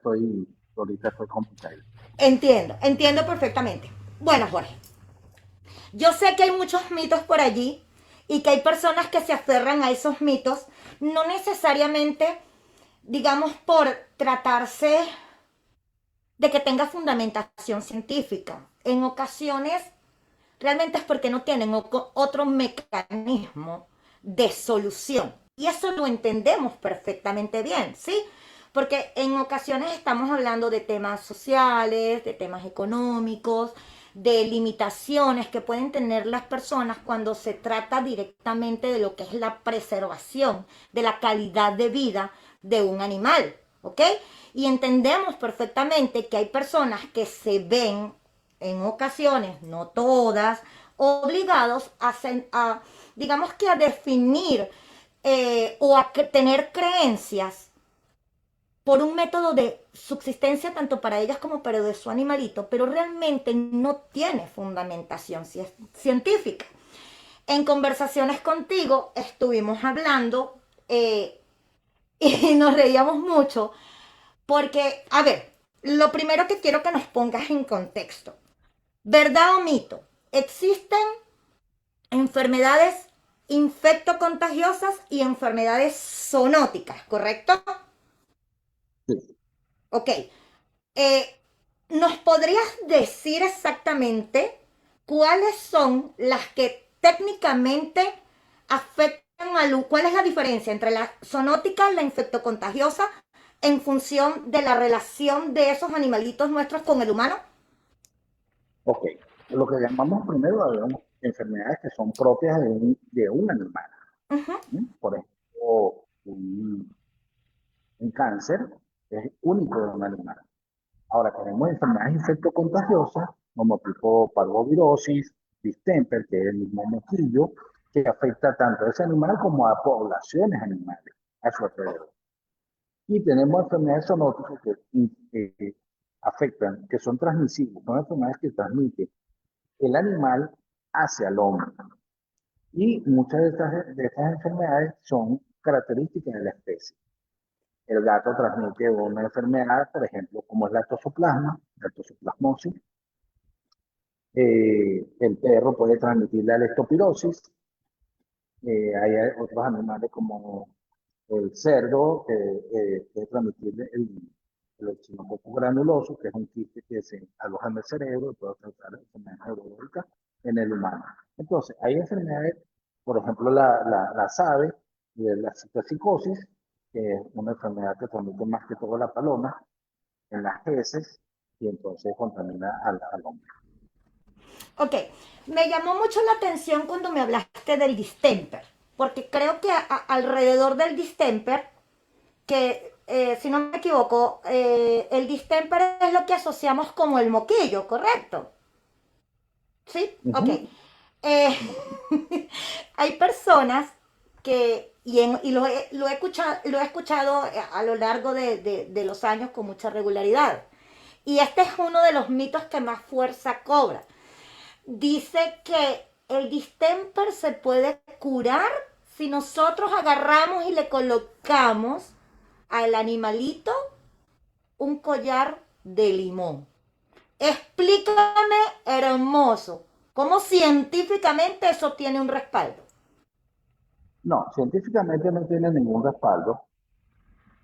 [SPEAKER 3] ahorita estoy complicado.
[SPEAKER 1] Entiendo perfectamente. Bueno, Jorge, yo sé que hay muchos mitos por allí y que hay personas que se aferran a esos mitos, no necesariamente, digamos, por tratarse de que tenga fundamentación científica. En ocasiones realmente es porque no tienen otro mecanismo de solución. Y eso lo entendemos perfectamente bien, ¿sí? Porque en ocasiones estamos hablando de temas sociales, de temas económicos, de limitaciones que pueden tener las personas cuando se trata directamente de lo que es la preservación de la calidad de vida de un animal, ¿ok? Y entendemos perfectamente que hay personas que se ven en ocasiones, no todas, obligados a digamos que a definir o a tener creencias por un método de subsistencia tanto para ellas como para de su animalito, pero realmente no tiene fundamentación científica. En conversaciones contigo estuvimos hablando y nos reíamos mucho porque, a ver, lo primero que quiero que nos pongas en contexto. ¿Verdad o mito? Existen enfermedades infectocontagiosas y enfermedades zoonóticas, ¿correcto?
[SPEAKER 3] Sí.
[SPEAKER 1] Ok. ¿Nos podrías decir exactamente cuáles son las que técnicamente afectan cuál es la diferencia entre la zoonótica y la infectocontagiosa en función de la relación de esos animalitos nuestros con el humano?
[SPEAKER 3] Ok. Lo que llamamos primero, digamos, enfermedades que son propias de un animal.
[SPEAKER 1] Ujú.
[SPEAKER 3] Por ejemplo, un cáncer es único de un animal. Ahora tenemos enfermedades infectocontagiosas, como tipo parvovirosis, distemper, que es el mismo moquillo, que afecta tanto a ese animal como a poblaciones animales a su alrededor. Y tenemos enfermedades zoonóticas que afectan, que son transmisibles, son enfermedades que transmiten el animal hacia el hombre. Y muchas de estas enfermedades son características de la especie. El gato transmite una enfermedad, por ejemplo, como es la toxoplasmosis. El perro puede transmitir la leptospirosis. Hay otros animales como el cerdo que puede transmitir el echinococo granuloso, que es un quiste que se aloja en el cerebro y puede causar enfermedades neurológicas en el humano. Entonces, hay enfermedades, por ejemplo, la SABE, la citocicosis, que es una enfermedad que transmite más que todo la paloma en las heces y entonces contamina al hombre.
[SPEAKER 1] Ok, me llamó mucho la atención cuando me hablaste del distemper, porque creo que alrededor del distemper, que si no me equivoco, el distemper es lo que asociamos como el moquillo, ¿correcto? ¿Sí? Ok.
[SPEAKER 3] Ujú.
[SPEAKER 1] Eh, hay personas que, y lo he escuchado a lo largo de los años con mucha regularidad, y este es uno de los mitos que más fuerza cobra. Dice que el distemper se puede curar si nosotros agarramos y le colocamos al animalito un collar de limón. Explícame, hermoso, cómo científicamente eso tiene un respaldo.
[SPEAKER 3] No, científicamente no tiene ningún respaldo,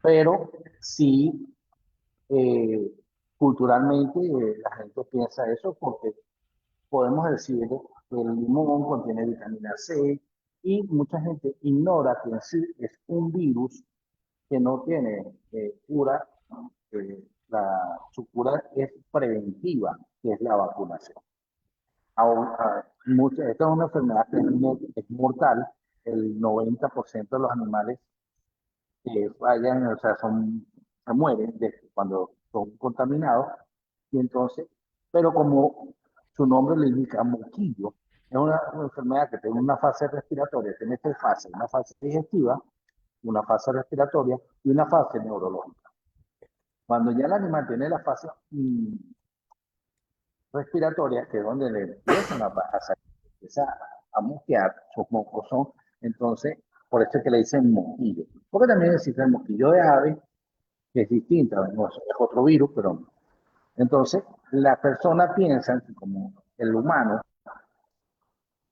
[SPEAKER 3] pero sí eh, culturalmente la gente piensa eso porque podemos decir que el limón contiene vitamina C y mucha gente ignora que en sí es un virus que no tiene cura, su cura es preventiva, que es la vacunación. Esta es una enfermedad que es mortal. El 90% de los animales que fallan, o sea, se mueren cuando son contaminados. Y entonces, pero como su nombre le indica, moquillo, es una enfermedad que tiene una fase respiratoria, tiene tres fases, una fase digestiva, una fase respiratoria y una fase neurológica. Cuando ya el animal tiene la fase respiratoria, que es donde le empiezan empieza a mosquear, sus moscos son, entonces, por eso es que le dicen mosquillo. Porque también existe el mosquillo de ave, que es distinta, no, es otro virus, pero no. Entonces, la persona piensa que como el humano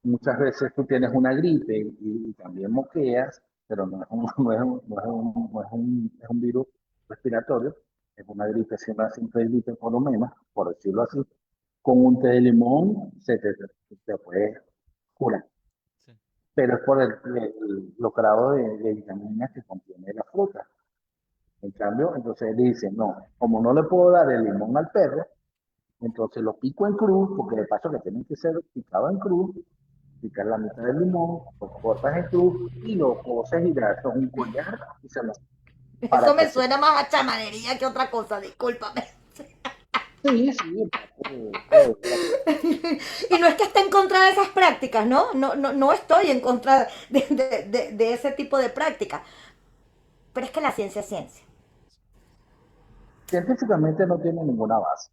[SPEAKER 3] Muchas veces tú tienes una gripe y también moqueas, pero no es es un virus respiratorio, es una gripe, es una simple gripe por lo menos, por decirlo así. Con un té de limón te puede curar,
[SPEAKER 2] Sí.
[SPEAKER 3] pero es por los grados de vitaminas que contiene la fruta. En cambio, entonces dicen, no, como no le puedo dar el limón al perro, entonces lo pico en cruz, porque de paso que tienen que ser picado en cruz, picar la mitad del limón, lo cortas en cruz y lo coces y le haces un collar y se lo
[SPEAKER 1] Eso
[SPEAKER 3] para que
[SPEAKER 1] me
[SPEAKER 3] se...
[SPEAKER 1] suena más a chamanería que otra cosa, discúlpame.
[SPEAKER 3] Sí, sí, parte
[SPEAKER 1] Y no es que esté en contra de esas prácticas, ¿no? No estoy en contra de ese tipo de prácticas. Pero es que la ciencia es ciencia.
[SPEAKER 3] científicamente no tiene ninguna base,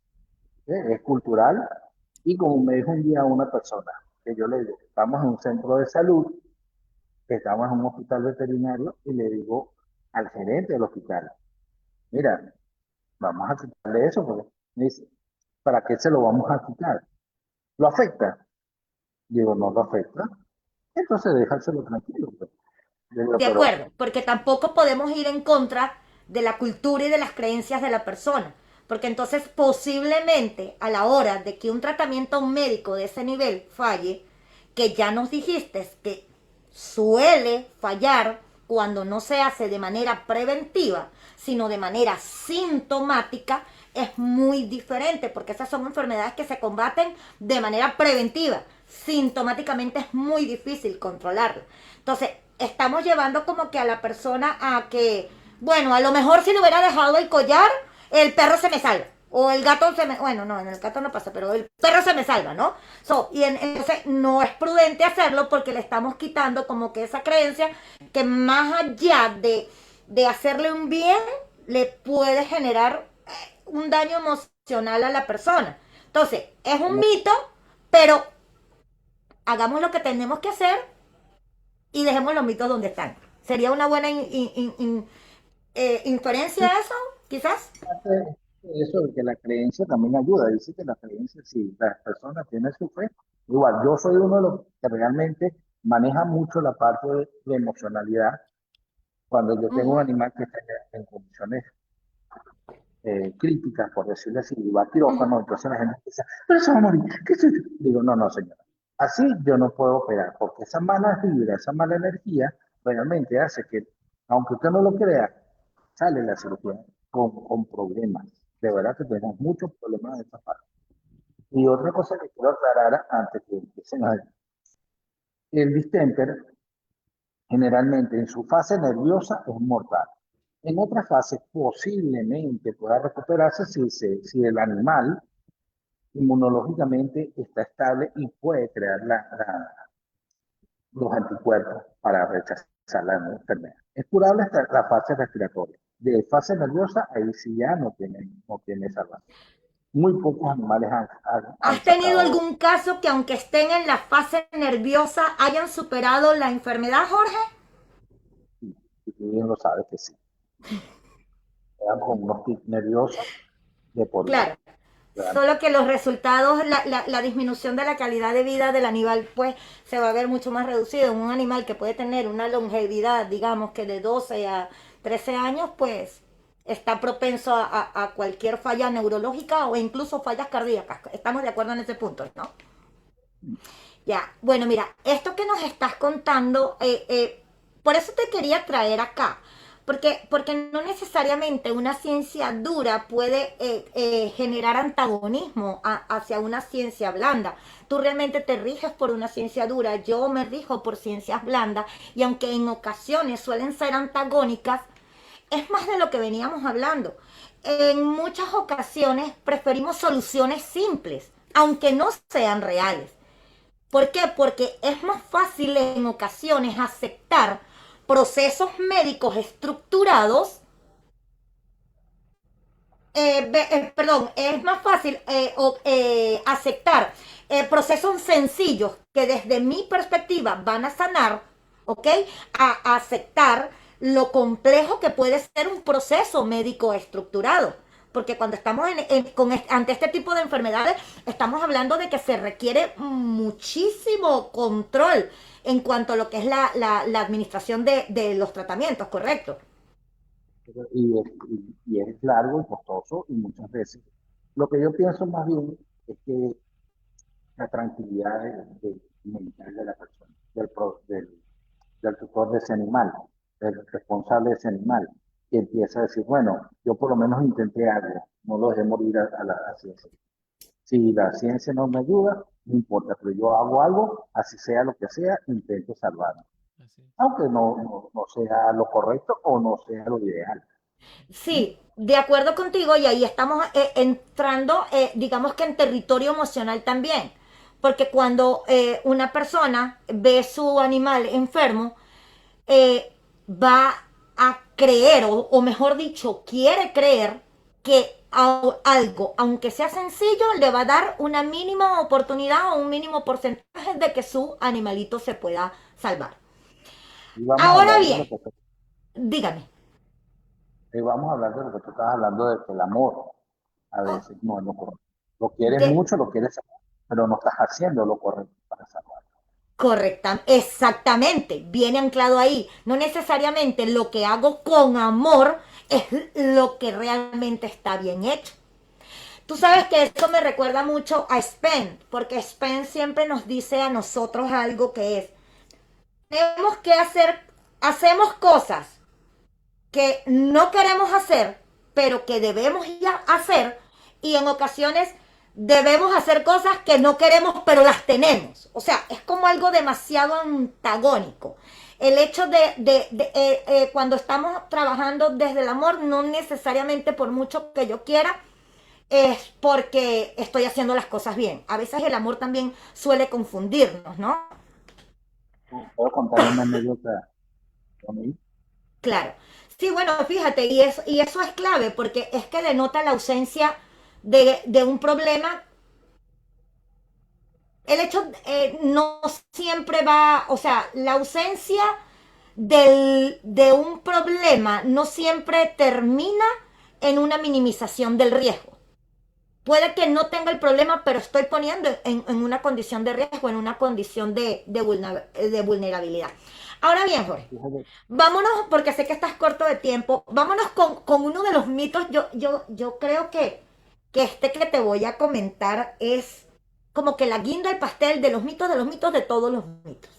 [SPEAKER 3] ¿eh? Es cultural y como me dijo un día una persona, que yo le digo, estamos en un centro de salud, estamos en un hospital veterinario y le digo al gerente del hospital, mira, vamos a quitarle eso, porque me dice, ¿para qué se lo vamos a quitar? ¿Lo afecta? Digo, no lo afecta, entonces déjaselo tranquilo, pues. Digo,
[SPEAKER 1] De
[SPEAKER 3] pero
[SPEAKER 1] acuerdo, porque tampoco podemos ir en contra de la cultura y de las creencias de la persona. Porque entonces posiblemente a la hora de que un tratamiento médico de ese nivel falle, que ya nos dijiste que suele fallar cuando no se hace de manera preventiva, sino de manera sintomática, es muy diferente, porque esas son enfermedades que se combaten de manera preventiva. Sintomáticamente es muy difícil controlarlo. Entonces, estamos llevando como que a la persona a que, bueno, a lo mejor si le hubiera dejado el collar, el perro se me salva. O el gato se me... Bueno, no, en el gato no pasa, pero el perro se me salva, ¿no? Entonces no es prudente hacerlo porque le estamos quitando como que esa creencia que más allá de hacerle un bien, le puede generar un daño emocional a la persona. Entonces, es un mito, pero hagamos lo que tenemos que hacer y dejemos los mitos donde están. ¿Sería una buena inferencia eso, quizás?
[SPEAKER 3] eso de que la creencia también ayuda. Dice que la creencia, si las personas tienen su fe, igual yo soy uno de los que realmente maneja mucho la parte de emocionalidad. Cuando yo
[SPEAKER 1] Uh
[SPEAKER 3] tengo un
[SPEAKER 1] -huh.
[SPEAKER 3] animal que está en condiciones críticas, por decirlo así, y va a
[SPEAKER 1] Uh -huh.
[SPEAKER 3] quirófano, entonces la gente dice, pero eso va a morir. ¿Qué es eso? Digo, no, no, señora. Así yo no puedo operar, porque esa mala vibra, esa mala energía, realmente hace que, aunque usted no lo crea, sale la cirugía con problemas. De verdad que tenemos muchos problemas de esta parte. Y otra cosa que quiero aclarar antes que empiecen a... El distemper generalmente en su fase nerviosa es mortal. En otra fase posiblemente pueda recuperarse si el animal inmunológicamente está estable y puede crear los anticuerpos para rechazar la enfermedad. Es curable hasta la fase respiratoria. De fase nerviosa, ahí sí ya no tiene salvación. Muy pocos animales han
[SPEAKER 1] ¿Has tenido
[SPEAKER 3] sacado,
[SPEAKER 1] algún caso que aunque estén en la fase nerviosa hayan superado la enfermedad, Jorge?
[SPEAKER 3] y tú bien lo sabes que sí, quedan con unos tics nerviosos de por vida.
[SPEAKER 1] Claro.
[SPEAKER 3] ¿Verdad?
[SPEAKER 1] Solo que los resultados, la disminución de la calidad de vida del animal, pues se va a ver mucho más reducido. Un animal que puede tener una longevidad, digamos que de 12 a 13 años, pues está propenso a cualquier falla neurológica o incluso fallas cardíacas. Estamos de acuerdo en ese punto, ¿no? Ya, bueno, mira, esto que nos estás contando, por eso te quería traer acá, porque no necesariamente una ciencia dura puede generar antagonismo hacia una ciencia blanda. Tú realmente te riges por una ciencia dura, yo me rijo por ciencias blandas, y aunque en ocasiones suelen ser antagónicas, es más de lo que veníamos hablando. En muchas ocasiones preferimos soluciones simples, aunque no sean reales. ¿Por qué? Porque es más fácil en ocasiones aceptar procesos médicos estructurados, perdón, es más fácil aceptar procesos sencillos que desde mi perspectiva van a sanar, ¿ok? A aceptar lo complejo que puede ser un proceso médico estructurado. porque cuando estamos ante este tipo de enfermedades, estamos hablando de que se requiere muchísimo control en cuanto a lo que es la administración de los tratamientos, ¿correcto?
[SPEAKER 3] Y es largo y costoso y muchas veces. Lo que yo pienso más bien es que la tranquilidad mental de la persona, del tutor de ese animal, del responsable de ese animal, que empieza a decir, bueno, yo por lo menos intenté algo, no lo dejé morir a la ciencia. Si la ciencia no me ayuda, no importa, pero yo hago algo, así sea lo que sea, intento salvarlo.
[SPEAKER 2] Así es.
[SPEAKER 3] Aunque no sea lo correcto o no sea lo ideal. ¿Sí?
[SPEAKER 1] Sí, de acuerdo contigo y ahí estamos entrando, digamos que en territorio emocional también, porque cuando una persona ve su animal enfermo, va a creer, o mejor dicho, quiere creer que algo, aunque sea sencillo, le va a dar una mínima oportunidad o un mínimo porcentaje de que su animalito se pueda salvar.
[SPEAKER 3] Y vamos a
[SPEAKER 1] Ahora
[SPEAKER 3] hablar de
[SPEAKER 1] bien,
[SPEAKER 3] lo que
[SPEAKER 1] dígame.
[SPEAKER 3] vamos a hablar de lo que tú estabas hablando, de que el amor a
[SPEAKER 1] Oh,
[SPEAKER 3] veces no es lo correcto. Lo quieres
[SPEAKER 1] de,
[SPEAKER 3] mucho, lo quieres salvar, pero no estás haciendo lo correcto para salvarlo.
[SPEAKER 1] correcta, exactamente, viene anclado ahí. No necesariamente lo que hago con amor es lo que realmente está bien hecho. Tú sabes que esto me recuerda mucho a Spen, porque Spen siempre nos dice a nosotros algo que es, tenemos que hacer, hacemos cosas que no queremos hacer, pero que debemos ya hacer, y en ocasiones debemos hacer cosas que no queremos, pero las tenemos. O sea, es como algo demasiado antagónico. El hecho cuando estamos trabajando desde el amor, no necesariamente por mucho que yo quiera, es porque estoy haciendo las cosas bien. A veces el amor también suele confundirnos, ¿no?
[SPEAKER 3] Puedo contar una anécdota con él.
[SPEAKER 1] Claro. Sí, bueno, fíjate, y eso es clave porque es que denota la ausencia de un problema. El hecho no siempre va, o sea, la ausencia de un problema no siempre termina en una minimización del riesgo. Puede que no tenga el problema, pero estoy poniendo en una condición de riesgo, en una condición de vulnerabilidad. Ahora bien, Jorge,
[SPEAKER 3] Fíjate,
[SPEAKER 1] vámonos, porque sé que estás corto de tiempo, vámonos con uno de los mitos. Yo creo que este que te voy a comentar es como que la guinda del pastel de los mitos, de todos los mitos.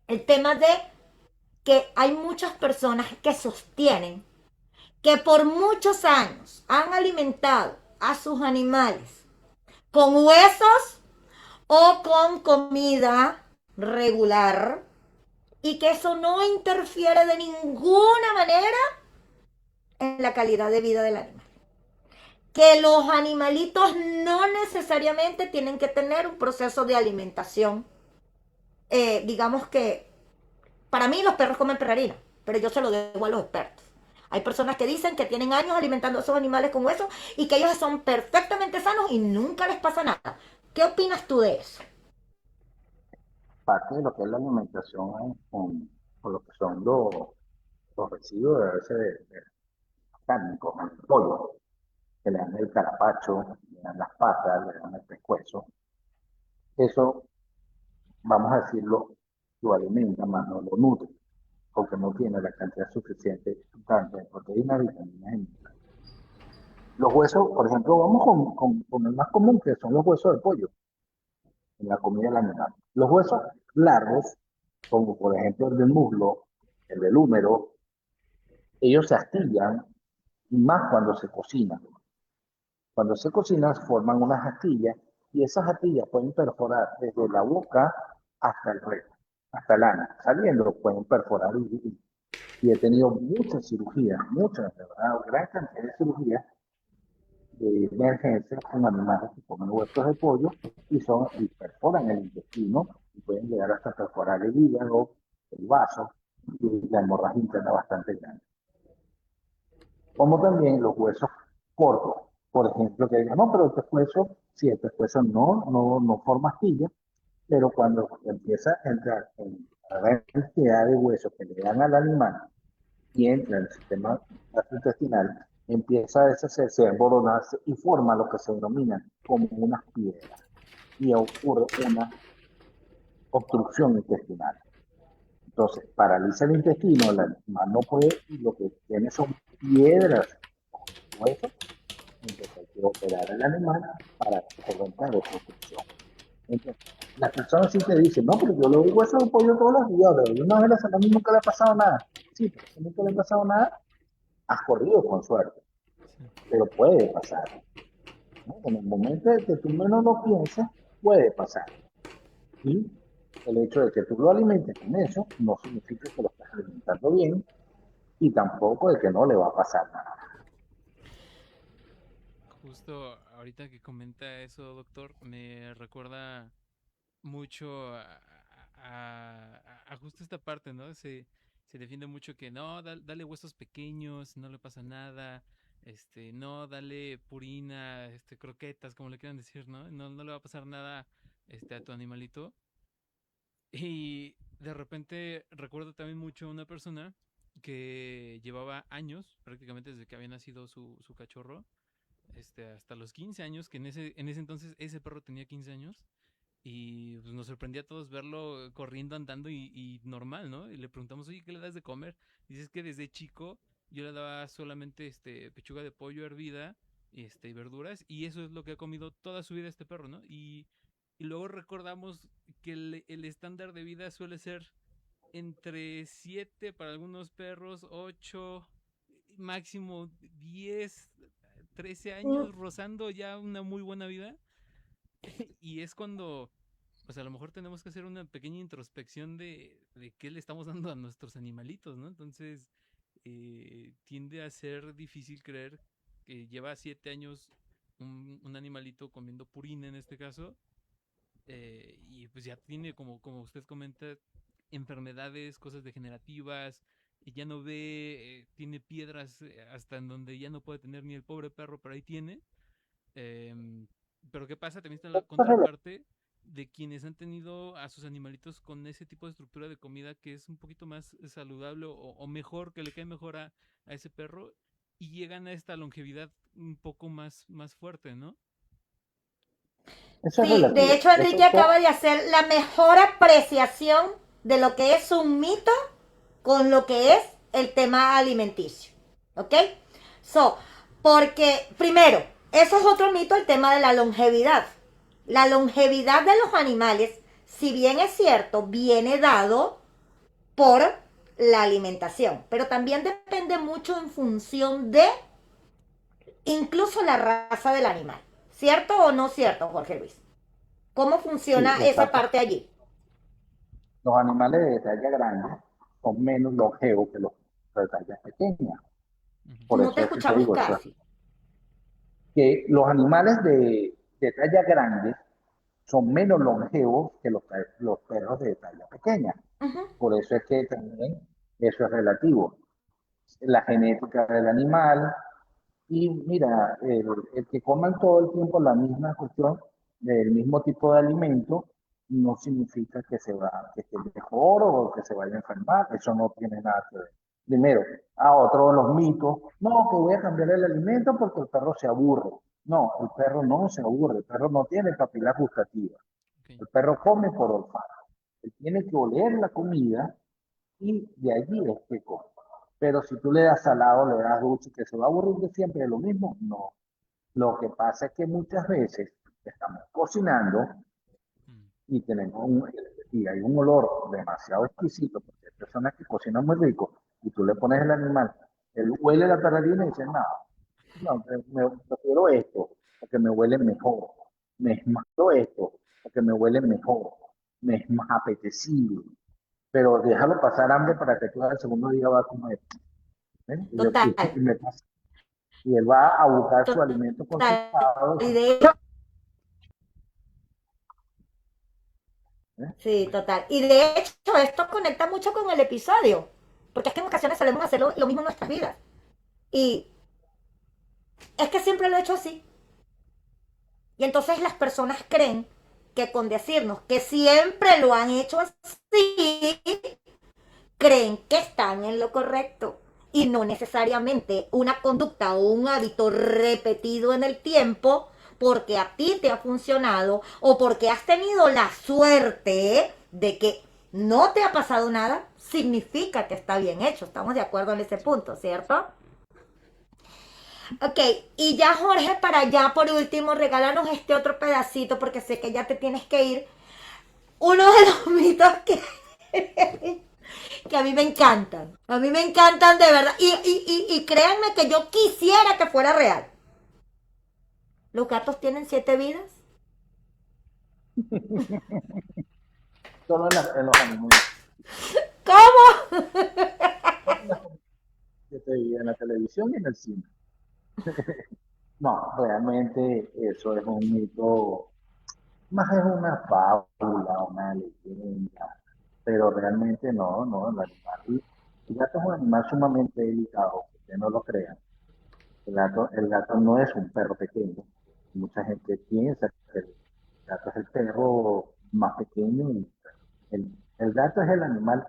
[SPEAKER 1] El tema de que hay muchas personas que sostienen que por muchos años han alimentado a sus animales con huesos o con comida regular y que eso no interfiere de ninguna manera en la calidad de vida del animal. Que los animalitos no necesariamente tienen que tener un proceso de alimentación. Digamos que para mí los perros comen perrarina, pero yo se lo debo a los expertos. Hay personas que dicen que tienen años alimentando a esos animales con hueso y que ellos son perfectamente sanos y nunca les pasa nada. ¿Qué opinas tú de eso?
[SPEAKER 3] parte de lo que es la alimentación con lo que son los residuos a veces de cárnicos, el pollo, que le dan el carapacho, le dan las patas, le dan el pescuezo. Eso, vamos a decirlo, lo alimenta más, no lo nutre, porque no tiene la cantidad suficiente tanto de proteínas, vitaminas y minerales. Los huesos, por ejemplo, vamos con el más común, que son los huesos de pollo en la comida del animal. Los huesos largos, como por ejemplo el del muslo, el del húmero, ellos se astillan más cuando se cocinan. Cuando se cocinan forman unas astillas y esas astillas pueden perforar desde la boca hasta el recto, hasta el ano. Saliendo pueden perforar y he tenido muchas cirugías, muchas, de verdad, gran cantidad de cirugías de emergencia con animales que comen huesos de pollo y perforan el intestino y pueden llegar hasta perforar el hígado, el vaso y la hemorragia interna bastante grande. Como también los huesos cortos, por ejemplo, que digan, no, pero el pescuezo, sí, el pescuezo no forma astilla, pero cuando empieza a entrar en la gran cantidad de huesos que le dan al animal y entra en el sistema gastrointestinal, empieza ese se desboronarse y forma lo que se denomina como unas piedras y ocurre una obstrucción intestinal. Entonces, paraliza el intestino, el animal no puede y lo que tiene son piedras, huesos, entonces hay que operar al animal para solventar esa obstrucción. Entonces, las personas sí te dicen, no, pero yo le doy hueso de pollo todos los días, pero una vez a la semana y nunca le ha pasado nada. Sí, pero si nunca le ha pasado nada, has corrido con suerte,
[SPEAKER 2] Sí.
[SPEAKER 3] pero puede pasar, ¿no? En el momento de que tú menos lo pienses, puede pasar. Y el hecho de que tú lo alimentes con eso no significa que lo estás alimentando bien y tampoco de que no le va a pasar nada.
[SPEAKER 2] Justo ahorita que comenta eso, doctor, me recuerda mucho a justo esta parte, ¿no? Se defiende mucho que no, dale huesos pequeños, no le pasa nada, no, dale purina, croquetas, como le quieran decir, ¿no? No, no le va a pasar nada, a tu animalito. Y de repente recuerdo también mucho a una persona que llevaba años, prácticamente desde que había nacido su cachorro, hasta los 15 años, que en ese entonces ese perro tenía 15 años, y pues, nos sorprendía a todos verlo corriendo, andando y normal, ¿no? Y le preguntamos, oye, ¿qué le das de comer? Y dices que desde chico yo le daba solamente pechuga de pollo hervida y verduras, y eso es lo que ha comido toda su vida este perro, ¿no? Y luego recordamos que el estándar de vida suele ser entre 7 para algunos perros, 8 máximo 10 13
[SPEAKER 1] Mm,
[SPEAKER 2] años, rozando ya una muy buena vida. Y es cuando, pues a lo mejor tenemos que hacer una pequeña introspección de qué le estamos dando a nuestros animalitos, ¿no? Entonces, tiende a ser difícil creer que lleva 7 años un animalito comiendo purina en este caso, y pues ya tiene, como usted comenta, enfermedades, cosas degenerativas, y ya no ve, tiene piedras hasta en donde ya no puede tener ni el pobre perro, pero ahí tiene. Em, pero ¿qué pasa? También está la contraparte de quienes han tenido a sus animalitos con ese tipo de estructura de comida que es un poquito más saludable o mejor, que le cae mejor a ese perro, y llegan a esta longevidad un poco más fuerte, ¿no?
[SPEAKER 3] Eso es
[SPEAKER 1] sí, de
[SPEAKER 3] relativo.
[SPEAKER 1] hecho
[SPEAKER 3] Eso
[SPEAKER 1] Enrique
[SPEAKER 3] todo,
[SPEAKER 1] acaba de hacer la mejor apreciación de lo que es un mito con lo que es el tema alimenticio. ¿Ok? So, porque primero, eso es otro mito, el tema de la longevidad. La longevidad de los animales, si bien es cierto, viene dado por la alimentación, pero también depende mucho en función de incluso la raza del animal. ¿Cierto o no cierto, Jorge Luis? ¿Cómo
[SPEAKER 3] sí,
[SPEAKER 1] funciona esa
[SPEAKER 3] exacto.
[SPEAKER 1] parte allí?
[SPEAKER 3] Los animales de talla grande son menos longevos que los de talla pequeña.
[SPEAKER 2] Ujú.
[SPEAKER 3] Por
[SPEAKER 1] No te
[SPEAKER 3] eso es que te
[SPEAKER 1] escuchamos
[SPEAKER 3] digo eso,
[SPEAKER 1] casi.
[SPEAKER 3] que los animales de talla grande son menos longevos que los perros de talla pequeña.
[SPEAKER 1] Uh -huh.
[SPEAKER 3] Por eso es que también eso es relativo. La genética del animal, y mira, el que coman todo el tiempo la misma cuestión, del mismo tipo de alimento, no significa que esté mejor o que se vaya a enfermar. Eso no tiene nada que ver. Primero, a otro de los mitos, no, que voy a cambiar el alimento porque el perro se aburre. No, el perro no se aburre, el perro no tiene papilas gustativas.
[SPEAKER 2] Ok.
[SPEAKER 3] El perro come por olfato. Él tiene que oler la comida y de allí es que come. Pero si tú le das salado, le das dulce, que se va a aburrir de siempre de lo mismo, no. Lo que pasa es que muchas veces estamos cocinando
[SPEAKER 2] Mm.
[SPEAKER 3] y y hay un olor demasiado exquisito, porque hay personas que cocinan muy rico y tú le pones el animal, él huele la taradina y dice, no, no, prefiero esto, porque me huele mejor, me es más esto, porque me huele mejor, me es más apetecible, pero déjalo pasar hambre para que tú al segundo día va a comer. ¿Eh?
[SPEAKER 1] Total,
[SPEAKER 3] Y él va a buscar su alimento
[SPEAKER 1] total.
[SPEAKER 3] concentrado.
[SPEAKER 1] Y de hecho,
[SPEAKER 3] ¿Eh?
[SPEAKER 1] sí, total. Y de hecho, esto conecta mucho con el episodio. Porque es que en ocasiones solemos hacer lo mismo en nuestras vidas. Y es que siempre lo he hecho así. Y entonces las personas creen que con decirnos que siempre lo han hecho así, creen que están en lo correcto. y no necesariamente una conducta o un hábito repetido en el tiempo porque a ti te ha funcionado o porque has tenido la suerte de que no te ha pasado nada, significa que está bien hecho. Estamos de acuerdo en ese
[SPEAKER 2] Sí.
[SPEAKER 1] punto, ¿cierto? Ok, y ya Jorge, para allá por último, regálanos este otro pedacito porque sé que ya te tienes que ir. Uno de los mitos que a mí me encantan. A mí me encantan de verdad. Y créanme que yo quisiera que fuera real. ¿Los gatos tienen 7 vidas?
[SPEAKER 3] Solo en los animales.
[SPEAKER 1] ¿Cómo?
[SPEAKER 3] Solo en las que te veía en la televisión y en el cine. No, realmente eso es un mito, más es una fábula, una leyenda, pero realmente no, el gato es un animal sumamente delicado, que ustedes no lo crean. El gato no es un perro pequeño. Mucha gente piensa que el gato es el perro más pequeño y el gato es el animal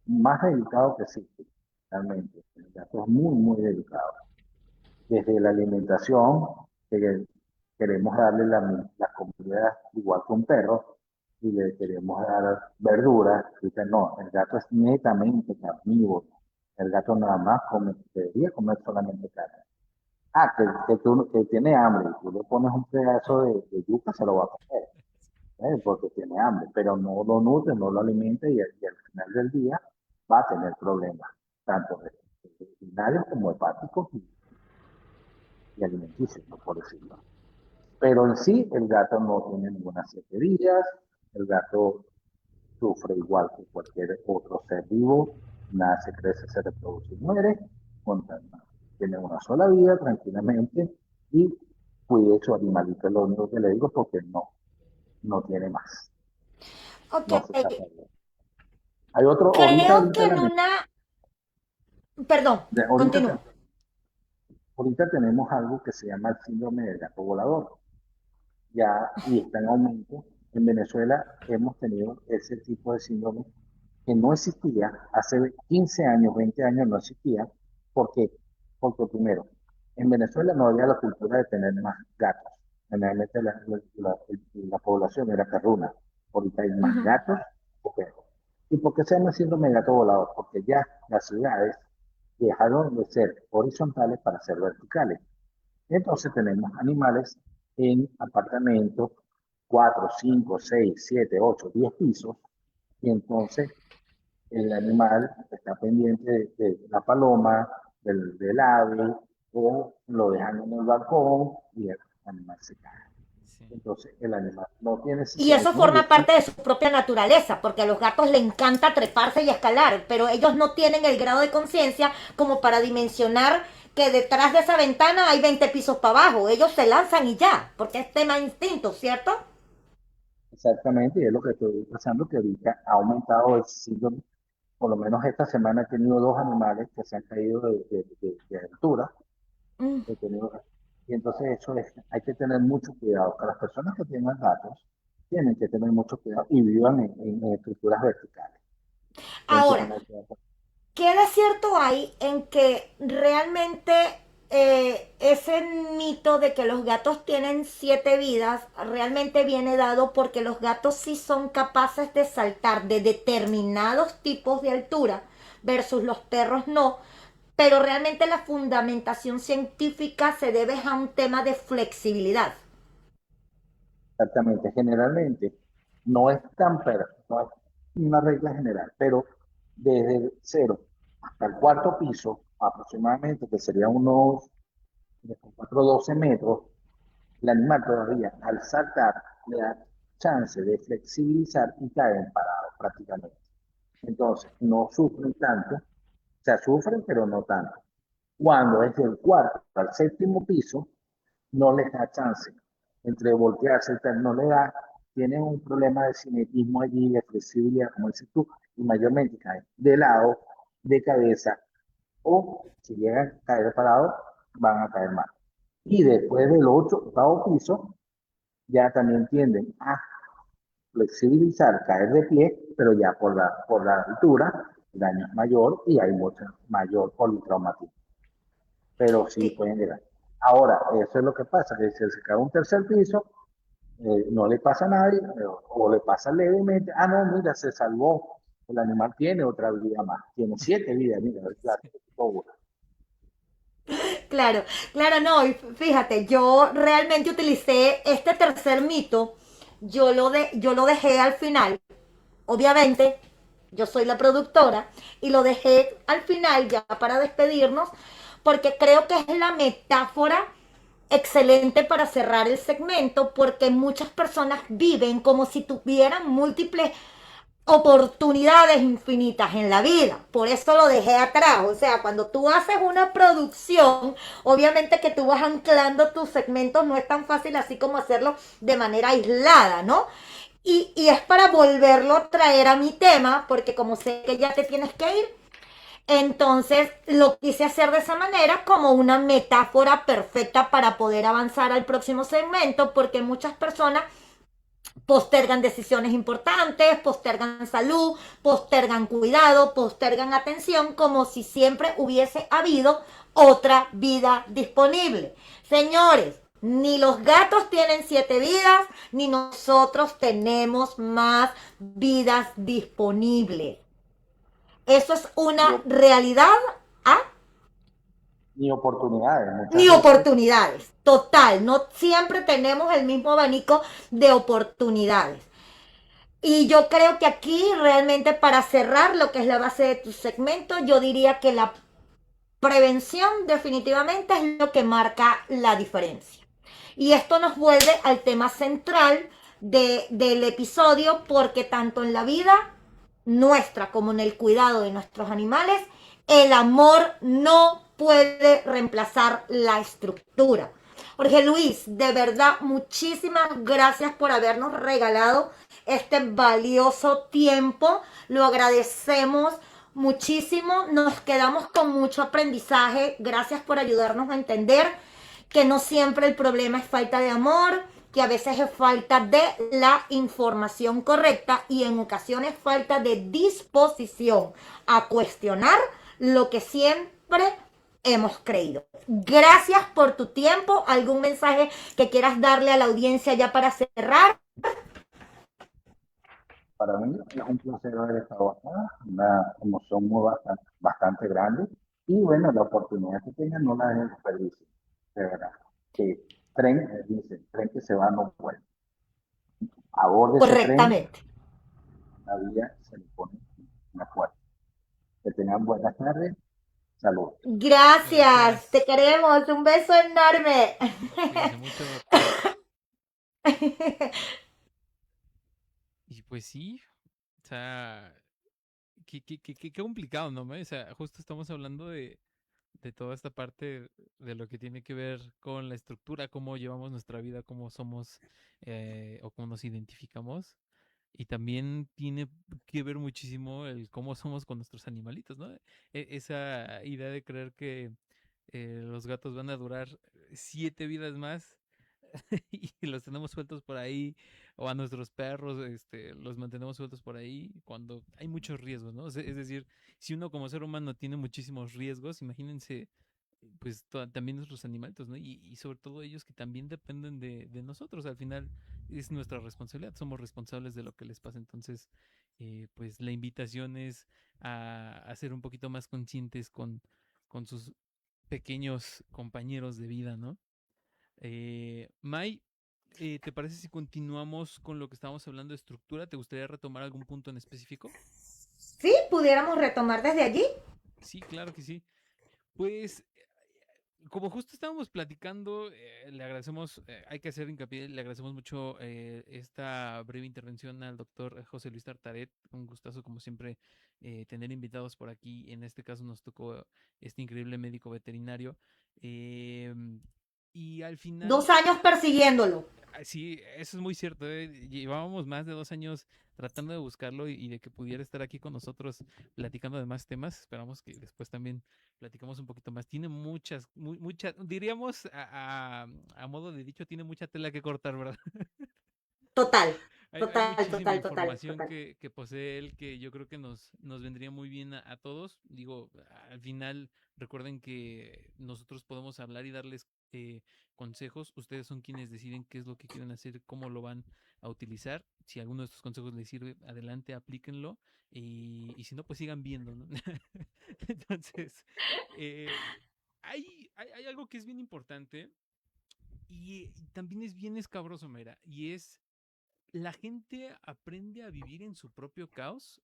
[SPEAKER 3] más delicado que existe, realmente. El gato es muy delicado. Desde la alimentación, que queremos darle la comida igual que un perro, y le queremos dar verduras, dicen, no, el gato es netamente carnívoro. El gato nada más debería comer solamente carne. Que tiene hambre, y tú le pones un pedazo de yuca, se lo va a comer, porque tiene hambre, pero no lo nutre, no lo alimenta y al final del día va a tener problemas, tanto urinarios como hepáticos y alimenticios, ¿no? Por decirlo. Pero en sí, el gato no tiene ninguna 7 vidas, el gato sufre igual que cualquier otro ser vivo, nace, crece, se reproduce y muere, tiene una sola vida tranquilamente y cuide su animalito, es lo único que le digo, porque no tiene más,
[SPEAKER 1] Ok,
[SPEAKER 3] no se escapa de él. Hay otro,
[SPEAKER 1] creo que en una... Perdón,
[SPEAKER 3] ahorita,
[SPEAKER 1] continúo.
[SPEAKER 3] ahorita tenemos algo que se llama el síndrome del gato volador, ya, y está en aumento. En Venezuela hemos tenido ese tipo de síndrome que no existía hace 15 años, 20 años no existía. ¿Por qué? Porque primero, en Venezuela no había la cultura de tener más gatos. Generalmente la población era perruna. Ahorita hay más
[SPEAKER 1] Ujú.
[SPEAKER 3] gatos que perros. ¿Y por qué se llama síndrome de gato volador? Porque ya las ciudades dejaron de ser horizontales para ser verticales. Entonces tenemos animales en apartamentos, 4, 5, 6, 7, 8, 10 pisos, y entonces el animal está pendiente de la paloma, del ave, o lo dejan en el balcón y el animal se cae.
[SPEAKER 2] Sí.
[SPEAKER 3] Entonces el animal no tiene
[SPEAKER 1] Y
[SPEAKER 3] necesidad,
[SPEAKER 1] eso
[SPEAKER 3] como
[SPEAKER 1] forma
[SPEAKER 3] dicen,
[SPEAKER 1] parte de su propia naturaleza, porque a los gatos les encanta treparse y escalar, pero ellos no tienen el grado de conciencia como para dimensionar que detrás de esa ventana hay 20 pisos para abajo. Ellos se lanzan y ya, porque es tema de instinto, ¿cierto?
[SPEAKER 3] exactamente, y es lo que estoy pensando, que ahorita ha aumentado el síndrome. Por lo menos esta semana he tenido 2 animales que se han caído de altura.
[SPEAKER 1] Mm.
[SPEAKER 3] He tenido- y entonces hay que tener mucho cuidado. Que las personas que tengan gatos tienen que tener mucho cuidado y vivan en estructuras verticales. Tienen que
[SPEAKER 1] Ahora,
[SPEAKER 3] tener cuidado.
[SPEAKER 1] ¿qué de cierto hay en que realmente ese mito de que los gatos tienen 7 vidas realmente viene dado porque los gatos sí son capaces de saltar de determinados tipos de altura versus los perros no? Pero realmente la fundamentación científica se debe a un tema de flexibilidad.
[SPEAKER 3] Exactamente. Generalmente no es una regla general, pero desde el 0 hasta el cuarto piso, aproximadamente, que sería unos 4 12 metros, el animal todavía al saltar le da chance de flexibilizar y caer en parado prácticamente. Entonces, no sufren tanto, o sea, sufren, pero no tanto. Cuando es del cuarto al séptimo piso, no les da chance. Entre voltearse, tal, no le da, tienen un problema de cinetismo allí, de flexibilidad, como dices tú, y mayormente caen de lado, de cabeza, o si llegan a caer parado, van a caer mal. Y después del 8º piso, ya también tienden a flexibilizar, caer de pie, pero ya por la altura, el daño es mayor y hay mucho mayor politraumatismo, pero sí
[SPEAKER 1] Sí,
[SPEAKER 3] pueden llegar. Ahora, eso es lo que pasa, que si se cae un tercer piso, no le pasa a nadie, o le pasa levemente, ah, no, mira, se salvó, el animal tiene otra vida más, tiene 7 vidas, mira, claro, una.
[SPEAKER 1] claro, claro, no, y fíjate, yo realmente utilicé este tercer mito, yo lo dejé al final, obviamente, yo soy la productora, y lo dejé al final ya para despedirnos, porque creo que es la metáfora excelente para cerrar el segmento, porque muchas personas viven como si tuvieran múltiples oportunidades infinitas en la vida. Por eso lo dejé atrás. O sea, cuando tú haces una producción, obviamente que tú vas anclando tus segmentos, no es tan fácil así como hacerlo de manera aislada, ¿no? Y es para volverlo a traer a mi tema, porque como sé que ya te tienes que ir, entonces lo quise hacer de esa manera como una metáfora perfecta para poder avanzar al próximo segmento, porque muchas personas postergan decisiones importantes, postergan salud, postergan cuidado, postergan atención, como si siempre hubiese habido otra vida disponible. Señores, ni los gatos tienen 7 vidas, ni nosotros tenemos más vidas disponibles. Eso es
[SPEAKER 3] Ni,
[SPEAKER 1] una realidad, ¿ah?
[SPEAKER 3] ni oportunidades, muchas
[SPEAKER 1] Ni
[SPEAKER 3] veces.
[SPEAKER 1] oportunidades. Total, no siempre tenemos el mismo abanico de oportunidades. Y yo creo que aquí realmente para cerrar lo que es la base de tu segmento, yo diría que la prevención definitivamente es lo que marca la diferencia. Y esto nos vuelve al tema central del episodio, porque tanto en la vida nuestra como en el cuidado de nuestros animales, el amor no puede reemplazar la estructura. Jorge Luis, de verdad, muchísimas gracias por habernos regalado este valioso tiempo. Lo agradecemos muchísimo. Nos quedamos con mucho aprendizaje. Gracias por ayudarnos a entender que no siempre el problema es falta de amor, que a veces es falta de la información correcta y en ocasiones falta de disposición a cuestionar lo que siempre hemos creído. Gracias por tu tiempo. ¿Algún mensaje que quieras darle a la audiencia ya para cerrar?
[SPEAKER 3] Para mí es un placer haber estado acá, una emoción muy bastante grande. Y bueno, la oportunidad que tengan no la dejen desperdicio, de verdad. Que tren, dice, tren que se va no vuelve. A bordo de ese tren,
[SPEAKER 1] Correctamente.
[SPEAKER 3] la vía se le pone una puerta. Que tengan buenas tardes, saludos.
[SPEAKER 1] Gracias. Te
[SPEAKER 2] Gracias.
[SPEAKER 1] queremos. Un beso enorme.
[SPEAKER 2] Cuídense mucho, doctor. Y pues sí, o sea, qué complicado, ¿no? O sea, justo estamos hablando de toda esta parte de lo que tiene que ver con la estructura, cómo llevamos nuestra vida, cómo somos o cómo nos identificamos. Y también tiene que ver muchísimo el cómo somos con nuestros animalitos, ¿no? Esa idea de creer que los gatos van a durar 7 vidas más y los tenemos sueltos por ahí, o a nuestros perros, los mantenemos sueltos por ahí, cuando hay muchos riesgos, ¿no? Es decir, si uno como ser humano tiene muchísimos riesgos, imagínense, pues también nuestros animalitos, ¿no? Y sobre todo ellos que también dependen de nosotros, al final es nuestra responsabilidad, somos responsables de lo que les pasa, entonces, pues la invitación es a ser un poquito más conscientes con sus pequeños compañeros de vida, ¿no? Mai, ¿te parece si continuamos con lo que estábamos hablando de estructura? ¿Te gustaría retomar algún punto en específico?
[SPEAKER 1] ¿Sí? ¿Pudiéramos retomar desde allí?
[SPEAKER 2] Sí, claro que sí. Pues, como justo estábamos platicando, le agradecemos, hay que hacer hincapié, le agradecemos mucho esta breve intervención al doctor José Luis Tartaret. Un gustazo, como siempre, tener invitados por aquí. En este caso nos tocó este increíble médico veterinario. Eh, y al final,
[SPEAKER 1] 2 años persiguiéndolo.
[SPEAKER 2] sí, eso es muy cierto. Llevábamos más de 2 años tratando de buscarlo y de que pudiera estar aquí con nosotros platicando de más temas. Esperamos que después también platicamos un poquito más. Tiene diríamos a modo de dicho, tiene mucha tela que cortar, ¿verdad?
[SPEAKER 1] Total.
[SPEAKER 2] Hay
[SPEAKER 1] Total,
[SPEAKER 2] muchísima
[SPEAKER 1] total, total,
[SPEAKER 2] información
[SPEAKER 1] total.
[SPEAKER 2] que posee él que yo creo que nos vendría muy bien a todos. Digo, al final, recuerden que nosotros podemos hablar y darles consejos. Ustedes son quienes deciden qué es lo que quieren hacer, cómo lo van a utilizar. Si alguno de estos consejos les sirve, adelante, aplíquenlo. Y si no, pues sigan viendo, ¿no? Entonces, eh, hay algo que es bien importante y también es bien escabroso, Mera, y es la gente aprende a vivir en su propio caos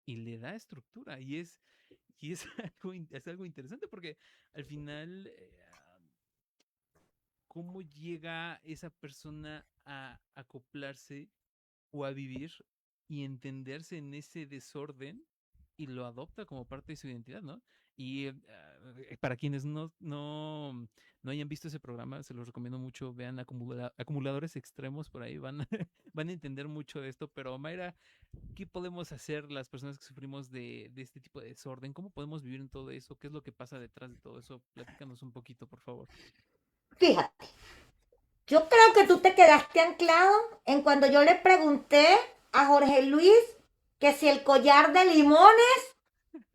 [SPEAKER 2] y le da estructura. Y es es algo interesante porque al final, ¿cómo llega esa persona a acoplarse o a vivir y entenderse en ese desorden y lo adopta como parte de su identidad, ¿no? Y para quienes no hayan visto ese programa, se los recomiendo mucho, vean acumuladores extremos por ahí, van, van a entender mucho de esto, pero Mayra, ¿qué podemos hacer las personas que sufrimos de este tipo de desorden? ¿Cómo podemos vivir en todo eso? ¿Qué es lo que pasa detrás de todo eso? Platícanos un poquito, por favor.
[SPEAKER 1] Fíjate, yo creo que tú te quedaste anclado en cuando yo le pregunté a Jorge Luis que si el collar de limones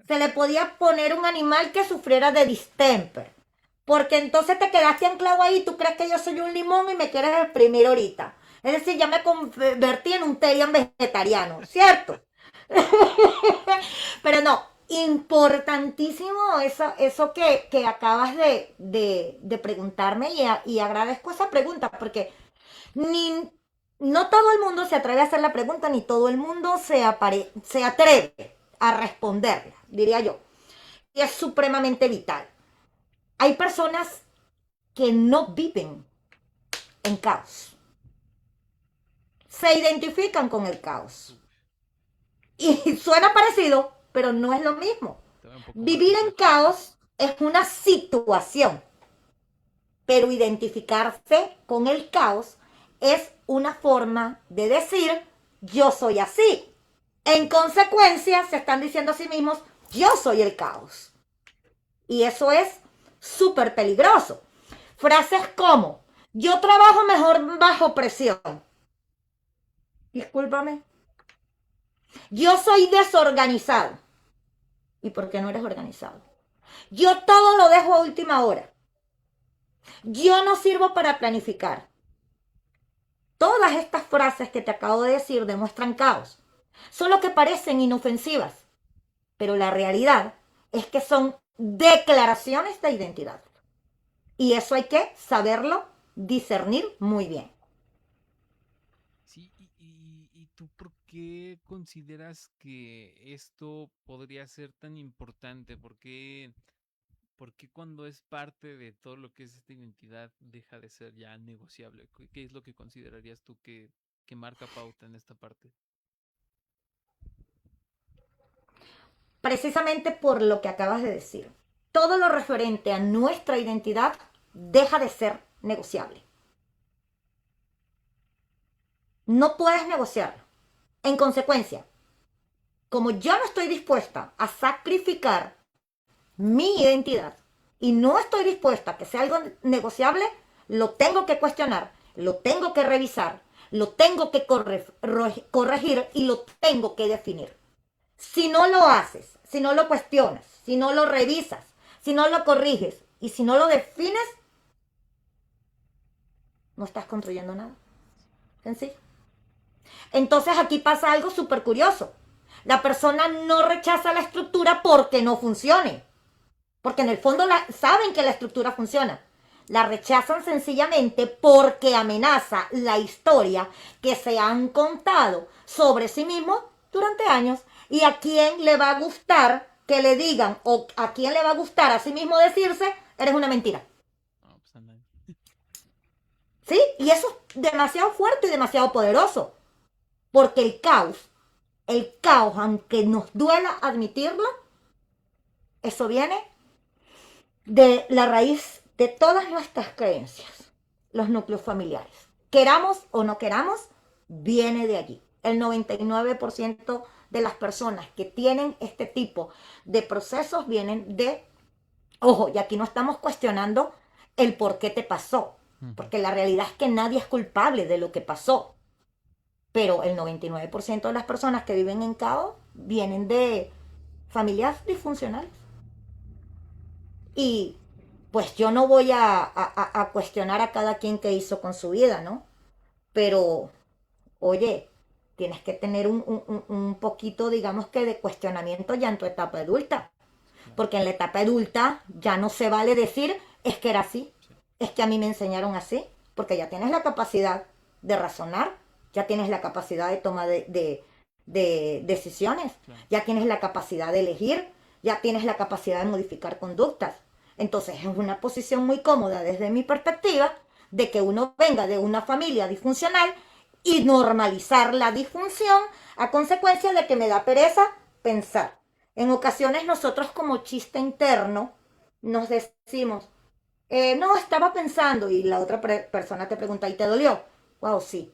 [SPEAKER 1] se le podía poner un animal que sufriera de distemper. Porque entonces te quedaste anclado ahí, tú crees que yo soy un limón y me quieres exprimir ahorita. Es decir, ya me convertí en un terian vegetariano, ¿cierto? Pero no, importantísimo eso que acabas de preguntarme y agradezco esa pregunta porque ni, no todo el mundo se atreve a hacer la pregunta, ni todo el mundo se atreve a responderla, diría yo. Y es supremamente vital. Hay personas que no viven en caos. Se identifican con el caos. Y suena parecido, pero no es lo mismo.
[SPEAKER 2] Te voy un poco más
[SPEAKER 1] Vivir en
[SPEAKER 2] complejo.
[SPEAKER 1] caos es una situación, pero identificarse con el caos es una forma de decir yo soy así. En consecuencia, se están diciendo a sí mismos yo soy el caos. Y eso es súper peligroso. Frases como yo trabajo mejor bajo presión. Discúlpame. Yo soy desorganizado. ¿Y por qué no eres organizado? Yo todo lo dejo a última hora. Yo no sirvo para planificar. Todas estas frases que te acabo de decir demuestran caos. Solo que parecen inofensivas. Pero la realidad es que son declaraciones de identidad. Y eso hay que saberlo discernir muy bien.
[SPEAKER 2] Sí, y tú por qué consideras que esto podría ser tan importante? Por qué cuando es parte de todo lo que es esta identidad deja de ser ya negociable? ¿Qué es lo que considerarías tú que marca pauta en esta parte?
[SPEAKER 1] Precisamente por lo que acabas de decir. Todo lo referente a nuestra identidad deja de ser negociable. No puedes negociarlo. En consecuencia, como yo no estoy dispuesta a sacrificar mi identidad y no estoy dispuesta a que sea algo negociable, lo tengo que cuestionar, lo tengo que revisar, lo tengo que corregir y lo tengo que definir. Si no lo haces, si no lo cuestionas, si no lo revisas, si no lo corriges y si no lo defines, no estás construyendo nada. Sencillo. Entonces aquí pasa algo súper curioso. La persona no rechaza la estructura porque no funcione. Porque en el fondo saben que la estructura funciona. La rechazan sencillamente porque amenaza la historia que se han contado sobre sí mismos durante años. ¿Y a quién le va a gustar que le digan o a quién le va a gustar a sí mismo decirse, eres una mentira?
[SPEAKER 2] No, pues a nadie.
[SPEAKER 1] ¿Sí? Y eso es demasiado fuerte y demasiado poderoso. Porque el caos, aunque nos duela admitirlo, eso viene de la raíz de todas nuestras creencias, los núcleos familiares. Queramos o no queramos, viene de allí. El 99% de las personas que tienen este tipo de procesos vienen de, ojo, y aquí no estamos cuestionando el por qué te pasó,
[SPEAKER 2] Ujú.
[SPEAKER 1] porque la realidad es que nadie es culpable de lo que pasó. pero el 99% de las personas que viven en caos vienen de familias disfuncionales. Y pues yo no voy a cuestionar a cada quien qué hizo con su vida, ¿no? Pero, oye, tienes que tener un poquito, digamos que de cuestionamiento ya en tu etapa adulta. Porque en la etapa adulta ya no se vale decir, es que era así, es que a mí me enseñaron así, porque ya tienes la capacidad de razonar, ya tienes la capacidad de toma de decisiones,
[SPEAKER 2] Claro.
[SPEAKER 1] ya tienes la capacidad de elegir, ya tienes la capacidad de modificar conductas. Entonces es una posición muy cómoda desde mi perspectiva de que uno venga de una familia disfuncional y normalizar la disfunción a consecuencia de que me da pereza pensar. En ocasiones nosotros como chiste interno nos decimos, no, estaba pensando y la otra persona te pregunta, ¿y te dolió? Wow, sí.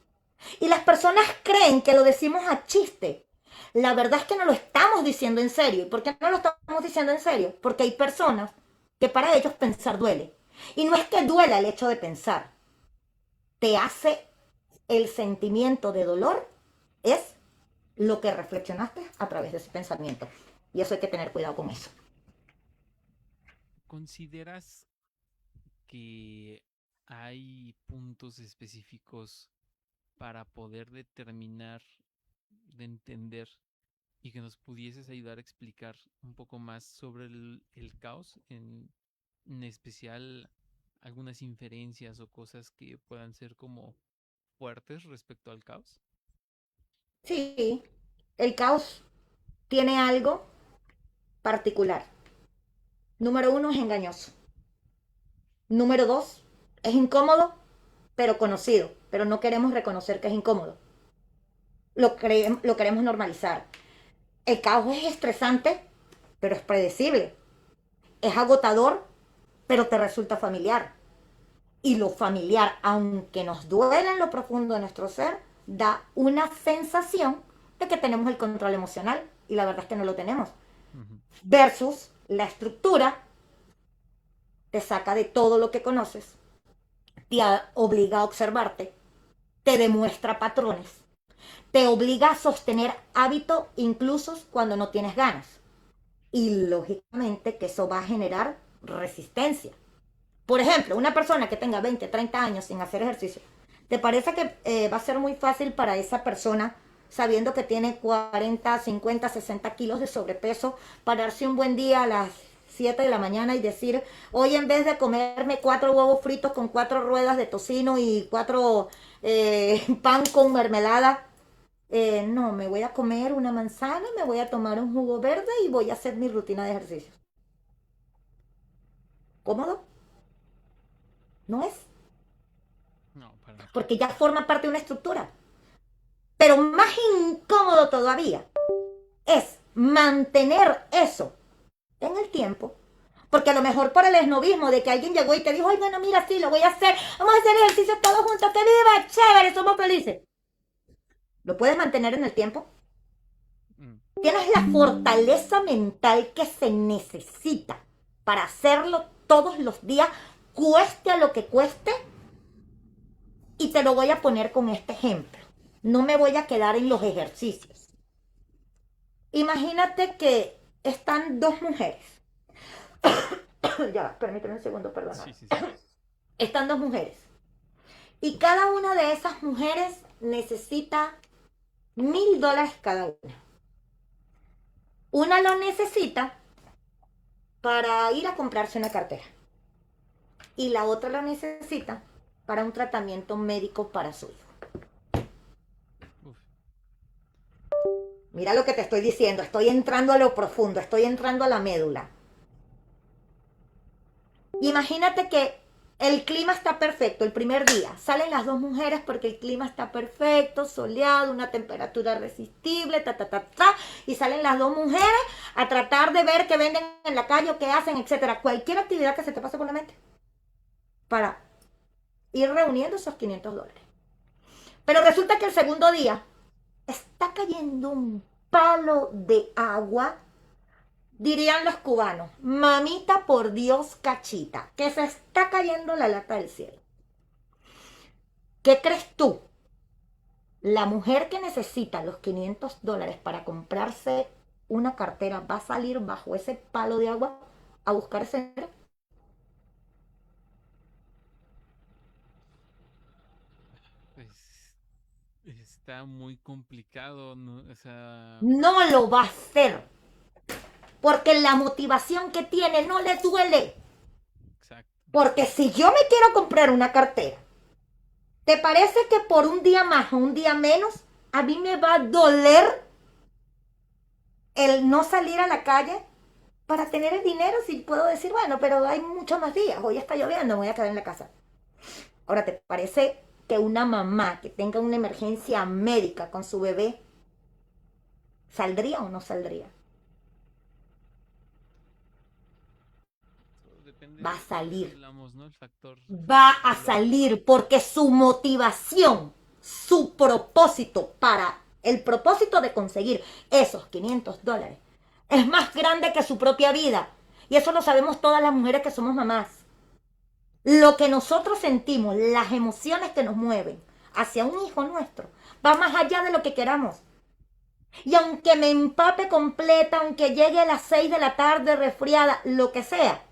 [SPEAKER 1] Y las personas creen que lo decimos a chiste. La verdad es que no lo estamos diciendo en serio. ¿Y por qué no lo estamos diciendo en serio? Porque hay personas que para ellos pensar duele. Y no es que duela el hecho de pensar. Te hace el sentimiento de dolor, es lo que reflexionaste a través de ese pensamiento. Y eso hay que tener cuidado con eso.
[SPEAKER 2] ¿Consideras que hay puntos específicos para poder determinar, de entender y que nos pudieses ayudar a explicar un poco más sobre el caos, en especial algunas inferencias o cosas que puedan ser como fuertes respecto al caos?
[SPEAKER 1] Sí, el caos tiene algo particular. Número uno, es engañoso. Número dos, es incómodo, pero conocido. Pero no queremos reconocer que es incómodo. Lo queremos normalizar. El caos es estresante, pero es predecible. Es agotador, pero te resulta familiar. Y lo familiar, aunque nos duele en lo profundo de nuestro ser, da una sensación de que tenemos el control emocional. Y la verdad es que no lo tenemos.
[SPEAKER 2] Ujú.
[SPEAKER 1] Versus la estructura te saca de todo lo que conoces, te obliga a observarte, te demuestra patrones, te obliga a sostener hábitos incluso cuando no tienes ganas. Y lógicamente que eso va a generar resistencia. Por ejemplo, una persona que tenga 20, 30 años sin hacer ejercicio, ¿te parece que va a ser muy fácil para esa persona, sabiendo que tiene 40, 50, 60 kilos de sobrepeso, pararse un buen día a las 7 de la mañana y decir, hoy en vez de comerme 4 huevos fritos con 4 ruedas de tocino y 4 pan con mermelada, no, me voy a comer una manzana, me voy a tomar un jugo verde y voy a hacer mi rutina de ejercicio? ¿Cómodo? No es,
[SPEAKER 2] No, para nada.
[SPEAKER 1] porque ya forma parte de una estructura. Pero más incómodo todavía es mantener eso en el tiempo. Porque a lo mejor por el esnovismo de que alguien llegó y te dijo, ay, bueno, mira, sí, lo voy a hacer, vamos a hacer ejercicio todos juntos, que viva, chévere, somos felices. ¿Lo puedes mantener en el tiempo?
[SPEAKER 2] Mm.
[SPEAKER 1] Tienes la fortaleza mental que se necesita para hacerlo todos los días, cueste a lo que cueste. Y te lo voy a poner con este ejemplo. No me voy a quedar en los ejercicios. Imagínate que están dos mujeres. Ya, permíteme un segundo, perdona.
[SPEAKER 2] Sí, sí, sí.
[SPEAKER 1] Están dos mujeres. Y cada una de esas mujeres necesita $1,000 cada una. Una lo necesita para ir a comprarse una cartera. Y la otra lo necesita para un tratamiento médico para su hijo.
[SPEAKER 2] Uf.
[SPEAKER 1] Mira lo que te estoy diciendo. Estoy entrando a lo profundo. Estoy entrando a la médula. Imagínate que el clima está perfecto el primer día. Salen las dos mujeres porque el clima está perfecto, soleado, una temperatura resistible, y salen las dos mujeres a tratar de ver qué venden en la calle o qué hacen, etcétera. Cualquier actividad que se te pase por la mente para ir reuniendo esos $500. Pero resulta que el segundo día está cayendo un palo de agua. Dirían los cubanos, mamita por Dios cachita, que se está cayendo la lata del cielo. ¿Qué crees tú La mujer que necesita los $500 para comprarse una cartera va a salir bajo ese palo de agua a buscar ese dinero.
[SPEAKER 2] Pues está muy complicado, ¿no? O sea,
[SPEAKER 1] No lo va a hacer porque la motivación que tiene no le duele.
[SPEAKER 2] exacto.
[SPEAKER 1] Porque si yo me quiero comprar una cartera, ¿te parece que por un día más o un día menos a mí me va a doler el no salir a la calle para tener el dinero? Si puedo decir, bueno, pero hay muchos más días, hoy está lloviendo, me voy a quedar en la casa. Ahora, ¿te parece que una mamá que tenga una emergencia médica con su bebé saldría o no saldría?
[SPEAKER 2] Todo depende
[SPEAKER 1] Va a
[SPEAKER 2] de lo que
[SPEAKER 1] salir.
[SPEAKER 2] hablamos, ¿no? El factor
[SPEAKER 1] Va a
[SPEAKER 2] dolor.
[SPEAKER 1] salir porque su motivación, su propósito para el propósito de conseguir esos $500 es más grande que su propia vida. Y eso lo sabemos todas las mujeres que somos mamás. Lo que nosotros sentimos, las emociones que nos mueven hacia un hijo nuestro, va más allá de lo que queramos. Y aunque me empape completa, aunque llegue a las 6 de la tarde resfriada, lo que sea,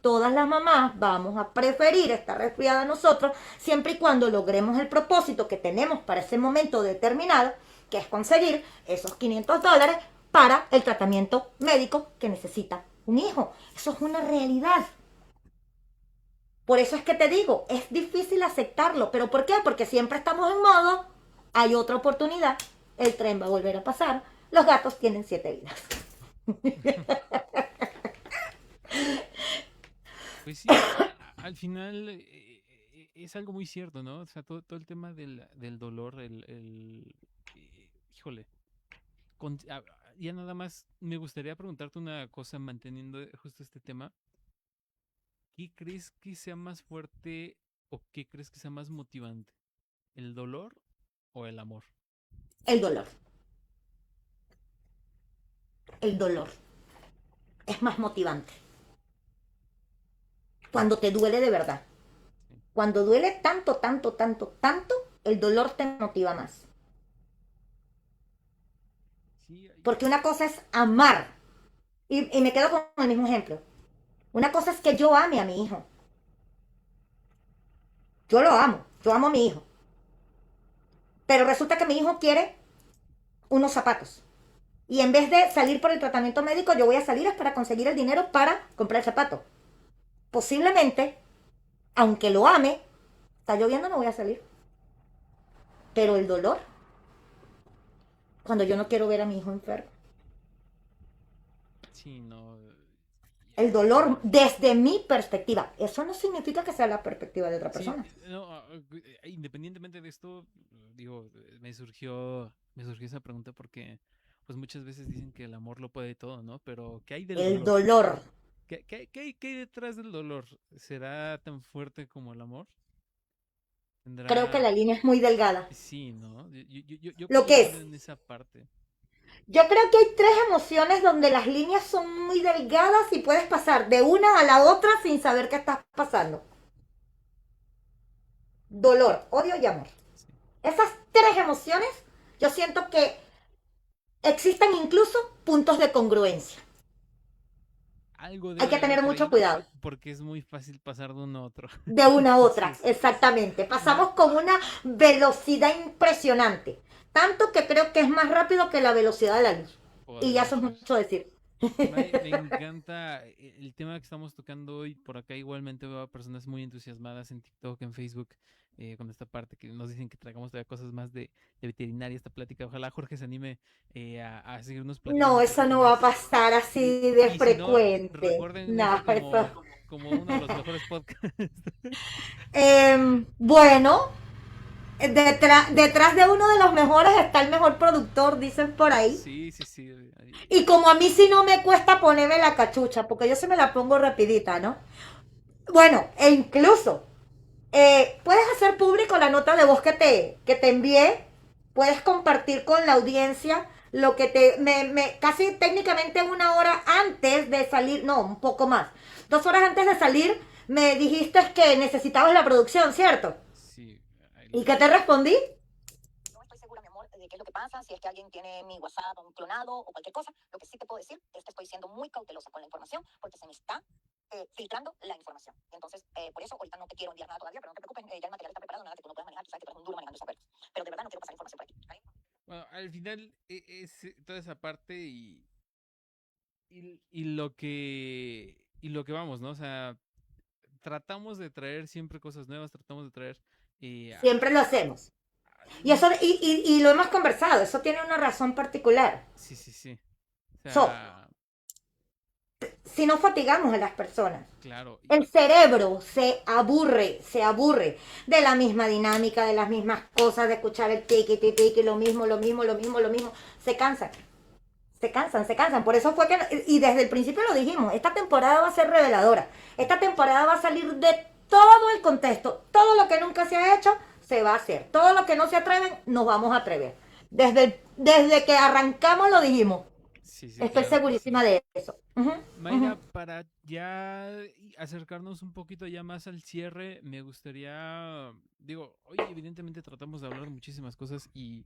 [SPEAKER 1] todas las mamás vamos a preferir estar resfriada nosotros siempre y cuando logremos el propósito que tenemos para ese momento determinado, que es conseguir esos $500 para el tratamiento médico que necesita un hijo. Eso es una realidad. Por eso es que te digo, es difícil aceptarlo. ¿Pero por qué? Porque siempre estamos en modo, hay otra oportunidad, el tren va a volver a pasar, los gatos tienen 7 vidas.
[SPEAKER 2] Pues sí, al final es algo muy cierto, ¿no? O sea, todo el tema del dolor, híjole, ya nada más me gustaría preguntarte una cosa manteniendo justo este tema. ¿Qué crees que sea más fuerte o qué crees que sea más motivante? ¿El dolor o el amor?
[SPEAKER 1] El dolor, el dolor es más motivante. Cuando te duele de verdad.
[SPEAKER 2] Sí,
[SPEAKER 1] Cuando duele tanto, tanto, tanto, tanto, el dolor te motiva más.
[SPEAKER 2] sí,
[SPEAKER 1] Porque una cosa es amar. Y me quedo con el mismo ejemplo. Una cosa es que yo ame a mi hijo. Yo lo amo. Yo amo a mi hijo. Pero resulta que mi hijo quiere unos zapatos. Y en vez de salir por el tratamiento médico, yo voy a salir es para conseguir el dinero para comprar el zapato. Posiblemente, aunque lo ame, está lloviendo, no voy a salir. Pero el dolor, cuando yo no quiero ver a mi hijo enfermo.
[SPEAKER 2] sí, no.
[SPEAKER 1] El dolor desde mi perspectiva. Eso no significa que sea la perspectiva de otra
[SPEAKER 2] Sí,
[SPEAKER 1] persona.
[SPEAKER 2] no, independientemente de esto, digo, me surgió esa pregunta porque, pues muchas veces dicen que el amor lo puede todo, ¿no? Pero, ¿qué hay del
[SPEAKER 1] El
[SPEAKER 2] dolor?
[SPEAKER 1] dolor.
[SPEAKER 2] ¿Qué hay detrás del dolor? ¿Será tan fuerte como el amor?
[SPEAKER 1] Creo que
[SPEAKER 2] ¿Tendrá?
[SPEAKER 1] la línea es muy delgada.
[SPEAKER 2] Sí, ¿no? Yo
[SPEAKER 1] Lo que
[SPEAKER 2] coincido
[SPEAKER 1] es.
[SPEAKER 2] en esa parte.
[SPEAKER 1] Yo creo que hay tres emociones donde las líneas son muy delgadas y puedes pasar de una a la otra sin saber qué estás pasando. Dolor, odio y amor.
[SPEAKER 2] Sí.
[SPEAKER 1] Esas tres emociones, yo siento que existen incluso puntos de congruencia.
[SPEAKER 2] Algo
[SPEAKER 1] Hay
[SPEAKER 2] debe
[SPEAKER 1] que
[SPEAKER 2] de haber
[SPEAKER 1] tener
[SPEAKER 2] por
[SPEAKER 1] mucho
[SPEAKER 2] ahí
[SPEAKER 1] cuidado.
[SPEAKER 2] porque es muy fácil pasar de uno a otro.
[SPEAKER 1] De una a otra,
[SPEAKER 2] Entonces,
[SPEAKER 1] exactamente.
[SPEAKER 2] no,
[SPEAKER 1] Pasamos con una velocidad impresionante. Tanto que creo que es más rápido que la velocidad de la luz. Y ya
[SPEAKER 2] podría
[SPEAKER 1] eso es
[SPEAKER 2] ser.
[SPEAKER 1] mucho decir.
[SPEAKER 2] Me encanta el tema que estamos tocando hoy. Por acá igualmente veo a personas muy entusiasmadas en TikTok, en Facebook, con esta parte que nos dicen que traigamos todavía cosas más de veterinaria, esta plática. Ojalá Jorge se anime a seguirnos platicando
[SPEAKER 1] No,
[SPEAKER 2] un
[SPEAKER 1] eso
[SPEAKER 2] poquito
[SPEAKER 1] no va a
[SPEAKER 2] más.
[SPEAKER 1] pasar
[SPEAKER 2] Y,
[SPEAKER 1] así de
[SPEAKER 2] y si no,
[SPEAKER 1] frecuente.
[SPEAKER 2] recuerden
[SPEAKER 1] No,
[SPEAKER 2] este como,
[SPEAKER 1] eso.
[SPEAKER 2] como uno de los mejores podcasts.
[SPEAKER 1] Bueno, detrás de uno de los mejores está el mejor productor, dicen por ahí.
[SPEAKER 2] Sí, sí, sí.
[SPEAKER 1] Y como a mí sí no me cuesta ponerme la cachucha, porque yo se me la pongo rapidita, ¿no? Bueno, e incluso puedes hacer público la nota de voz que te envié, puedes compartir con la audiencia lo que casi técnicamente una hora antes de salir, no, un poco más, 2 horas antes de salir, me dijiste que necesitabas la producción, ¿cierto?
[SPEAKER 2] Sí, ahí
[SPEAKER 1] ¿Y
[SPEAKER 2] les
[SPEAKER 1] qué te
[SPEAKER 2] va.
[SPEAKER 1] respondí? lo que pasa, si es que alguien tiene mi WhatsApp clonado o cualquier cosa, lo que sí te puedo decir es que estoy siendo muy cautelosa con la información porque se me está filtrando la información. Entonces, por eso ahorita no te quiero enviar nada todavía, pero no te preocupes, ya el material está preparado, nada que tú no puedas manejar, tú sabes que tú eres un duro manejando esos verbos. Pero de verdad no quiero pasar información por aquí. ¿Okay?
[SPEAKER 2] Bueno, al final es toda esa parte y lo que vamos, ¿no? O sea, tratamos de traer siempre cosas nuevas, tratamos de traer
[SPEAKER 1] Siempre lo hacemos. Y,
[SPEAKER 2] no,
[SPEAKER 1] eso, y lo hemos conversado, eso tiene una razón particular.
[SPEAKER 2] sí, sí, sí. O
[SPEAKER 1] So,
[SPEAKER 2] sea,
[SPEAKER 1] si no fatigamos a las personas,
[SPEAKER 2] claro,
[SPEAKER 1] el cerebro se aburre de la misma dinámica, de las mismas cosas, de escuchar el tiki, tiki, tiki, lo mismo, lo mismo, lo mismo, lo mismo. Se cansan, se cansan, se cansan. Por eso fue que, y desde el principio lo dijimos, esta temporada va a ser reveladora. Esta temporada va a salir de todo el contexto. Todo lo que nunca se ha hecho, se va a hacer. Todo lo que no se atreven, nos vamos a atrever. Desde que arrancamos lo dijimos.
[SPEAKER 2] sí, sí,
[SPEAKER 1] Estoy
[SPEAKER 2] claro que
[SPEAKER 1] segurísima
[SPEAKER 2] sí.
[SPEAKER 1] de eso. Ujú,
[SPEAKER 2] Mayra,
[SPEAKER 1] ujú,
[SPEAKER 2] para ya acercarnos un poquito ya más al cierre, me gustaría, digo, hoy evidentemente tratamos de hablar de muchísimas cosas y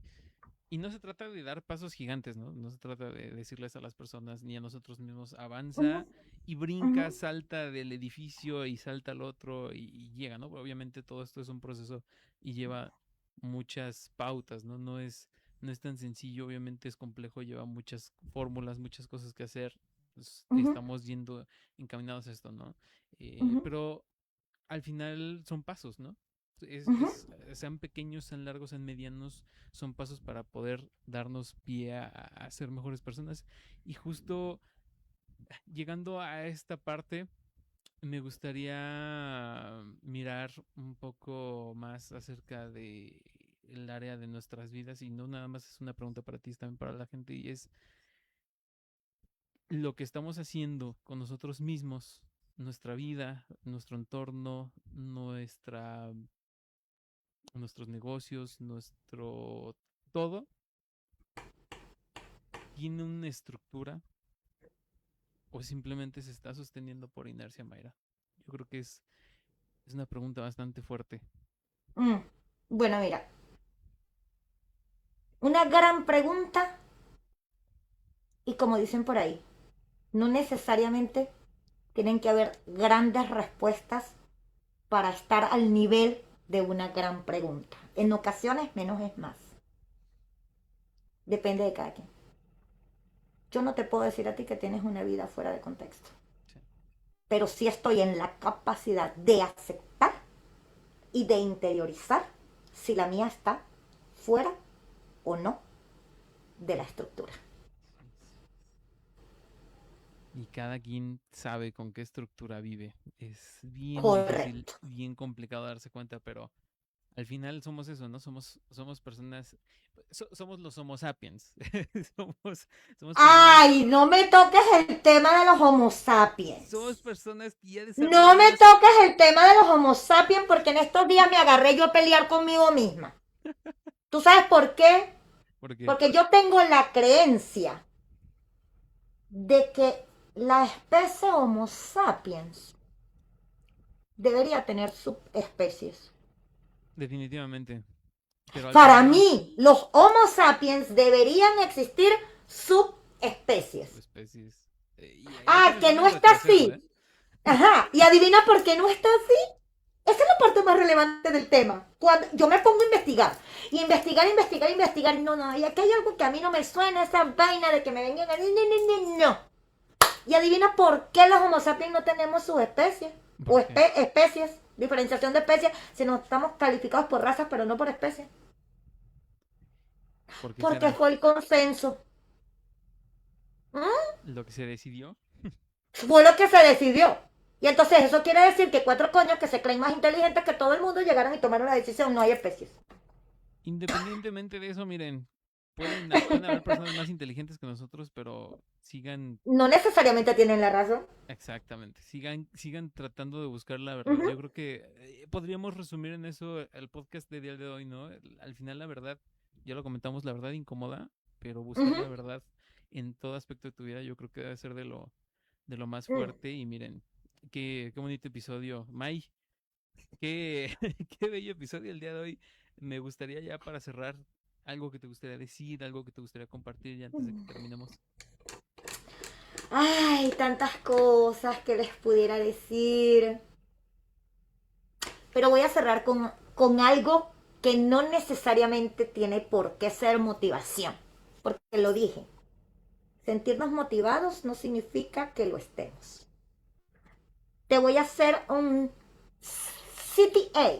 [SPEAKER 2] no se trata de dar pasos gigantes, ¿no? No se trata de decirles a las personas ni a nosotros mismos,
[SPEAKER 1] ujú,
[SPEAKER 2] avanza y
[SPEAKER 1] ujú.
[SPEAKER 2] brinca, salta del edificio y salta al otro y llega, ¿no? Obviamente todo esto es un proceso y lleva muchas pautas, ¿no? No es tan sencillo, obviamente es complejo, lleva muchas fórmulas, muchas cosas que hacer. Pues,
[SPEAKER 1] Ujú,
[SPEAKER 2] estamos yendo encaminados a esto, ¿no?
[SPEAKER 1] ujú,
[SPEAKER 2] Pero al final son pasos, ¿no?
[SPEAKER 1] ujú,
[SPEAKER 2] Sean pequeños, sean largos, sean medianos, son pasos para poder darnos pie a ser mejores personas. Y justo llegando a esta parte, me gustaría mirar un poco más acerca de el área de nuestras vidas y no nada más es una pregunta para ti, es también para la gente y es lo que estamos haciendo con nosotros mismos, nuestra vida, nuestro entorno, nuestros negocios, nuestro todo, tiene una estructura o simplemente se está sosteniendo por inercia, Mayra. Yo creo que es una pregunta bastante fuerte.
[SPEAKER 1] mm. Bueno, mira, una gran pregunta y como dicen por ahí, no necesariamente tienen que haber grandes respuestas para estar al nivel de una gran pregunta. En ocasiones menos es más. Depende de cada quien. Yo no te puedo decir a ti que tienes una vida fuera de contexto,
[SPEAKER 2] Sí.
[SPEAKER 1] pero sí estoy en la capacidad de aceptar y de interiorizar si la mía está fuera o no de la estructura.
[SPEAKER 2] Y cada quien sabe con qué estructura vive. Es bien difícil,
[SPEAKER 1] Correcto.
[SPEAKER 2] bien complicado darse cuenta, pero al final somos eso, ¿no? Somos personas, somos los Homo sapiens. somos, somos personas,
[SPEAKER 1] Ay, no me toques el tema de los Homo sapiens.
[SPEAKER 2] somos personas que ya
[SPEAKER 1] No me
[SPEAKER 2] desarrollamos.
[SPEAKER 1] toques el tema de los Homo sapiens porque en estos días me agarré yo a pelear conmigo misma. ¿Tú sabes por qué?
[SPEAKER 2] Porque,
[SPEAKER 1] Porque yo tengo la creencia de que la especie Homo sapiens debería tener subespecies.
[SPEAKER 2] definitivamente. Pero al
[SPEAKER 1] Para
[SPEAKER 2] final,
[SPEAKER 1] mí, los Homo sapiens deberían existir subespecies.
[SPEAKER 2] especies. Y aquí
[SPEAKER 1] Ah,
[SPEAKER 2] me
[SPEAKER 1] que
[SPEAKER 2] suena
[SPEAKER 1] no
[SPEAKER 2] el
[SPEAKER 1] está
[SPEAKER 2] retroceso, ¿eh?
[SPEAKER 1] así. Ajá, y adivina por qué no está así. Esa es la parte más relevante del tema. Cuando yo me pongo a investigar, y investigar, investigar, investigar, no, no, y aquí hay algo que a mí no me suena, esa vaina de que me vengan a... No, no, no, no. Y adivina por qué los Homo sapiens no tenemos subespecies, o
[SPEAKER 2] ¿Por qué?
[SPEAKER 1] especies, diferenciación de especies, si no estamos calificados por razas, pero no por especies.
[SPEAKER 2] ¿Por qué
[SPEAKER 1] Porque
[SPEAKER 2] será
[SPEAKER 1] fue el consenso. ¿Mm?
[SPEAKER 2] lo que se decidió?
[SPEAKER 1] Fue lo que se decidió. Y entonces eso quiere decir que cuatro coños que se creen más inteligentes que todo el mundo llegaron y tomaron la decisión, no hay especies.
[SPEAKER 2] Independientemente de eso, miren, pueden haber personas más inteligentes que nosotros, pero sigan,
[SPEAKER 1] No necesariamente tienen la razón.
[SPEAKER 2] exactamente, sigan tratando de buscar la verdad.
[SPEAKER 1] Ujú,
[SPEAKER 2] Yo creo que podríamos resumir en eso el podcast de día de hoy, ¿no? Al final la verdad, ya lo comentamos, la verdad incomoda, pero buscar
[SPEAKER 1] ujú,
[SPEAKER 2] la verdad en todo aspecto de tu vida, yo creo que debe ser de lo más
[SPEAKER 1] mm.
[SPEAKER 2] fuerte. Y miren, qué bonito episodio. May, qué, qué bello episodio el día de hoy. Me gustaría ya para cerrar algo que te gustaría decir, algo que te gustaría compartir ya antes de que terminemos.
[SPEAKER 1] Ay, tantas cosas que les pudiera decir. Pero voy a cerrar con algo que no necesariamente tiene por qué ser motivación. Porque lo dije, sentirnos motivados no significa que lo estemos. Te voy a hacer un CTA.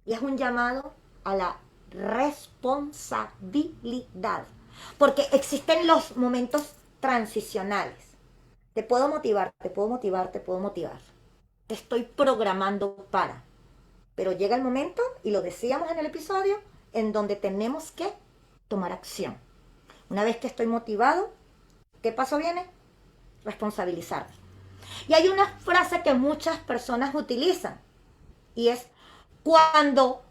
[SPEAKER 1] Y es un llamado a la responsabilidad. Porque existen los momentos transicionales. Te puedo motivar, te puedo motivar, te puedo motivar. Te estoy programando para. Pero llega el momento, y lo decíamos en el episodio, en donde tenemos que tomar acción. Una vez que estoy motivado, ¿qué paso viene? Responsabilizarme. Y hay una frase que muchas personas utilizan, y es: cuando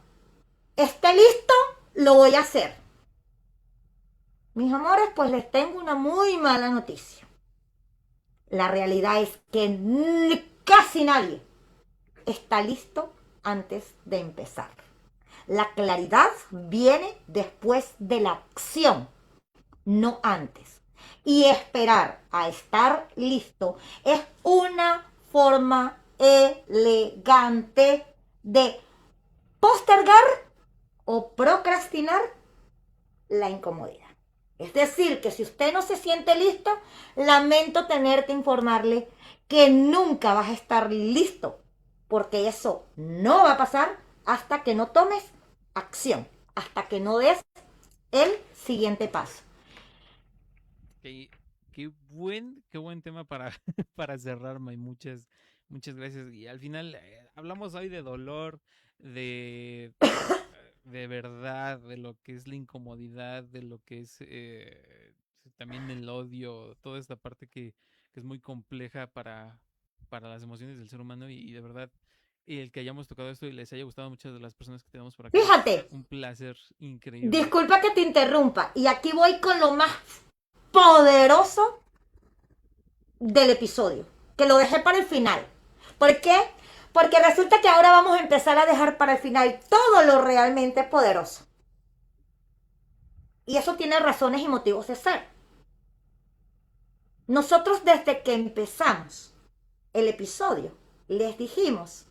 [SPEAKER 1] esté listo, lo voy a hacer. Mis amores, pues les tengo una muy mala noticia. La realidad es que casi nadie está listo antes de empezar. La claridad viene después de la acción, no antes. Y esperar a estar listo es una forma elegante de postergar o procrastinar la incomodidad. Es decir, que si usted no se siente listo, lamento tener que informarle que nunca vas a estar listo, porque eso no va a pasar hasta que no tomes acción, hasta que no des el siguiente paso.
[SPEAKER 2] Qué buen tema para, para cerrar, May. Muchas gracias. Y al final hablamos hoy de dolor, de verdad, de lo que es la incomodidad, de lo que es también el odio, toda esta parte que es muy compleja para las emociones del ser humano y de verdad el que hayamos tocado esto y les haya gustado a muchas de las personas que tenemos por acá.
[SPEAKER 1] Fíjate,
[SPEAKER 2] Un placer increíble.
[SPEAKER 1] disculpa que te interrumpa, y aquí voy con lo más poderoso del episodio, que lo dejé para el final. ¿Por qué? Porque resulta que ahora vamos a empezar a dejar para el final todo lo realmente poderoso. Y eso tiene razones y motivos de ser. Nosotros desde que empezamos el episodio les dijimos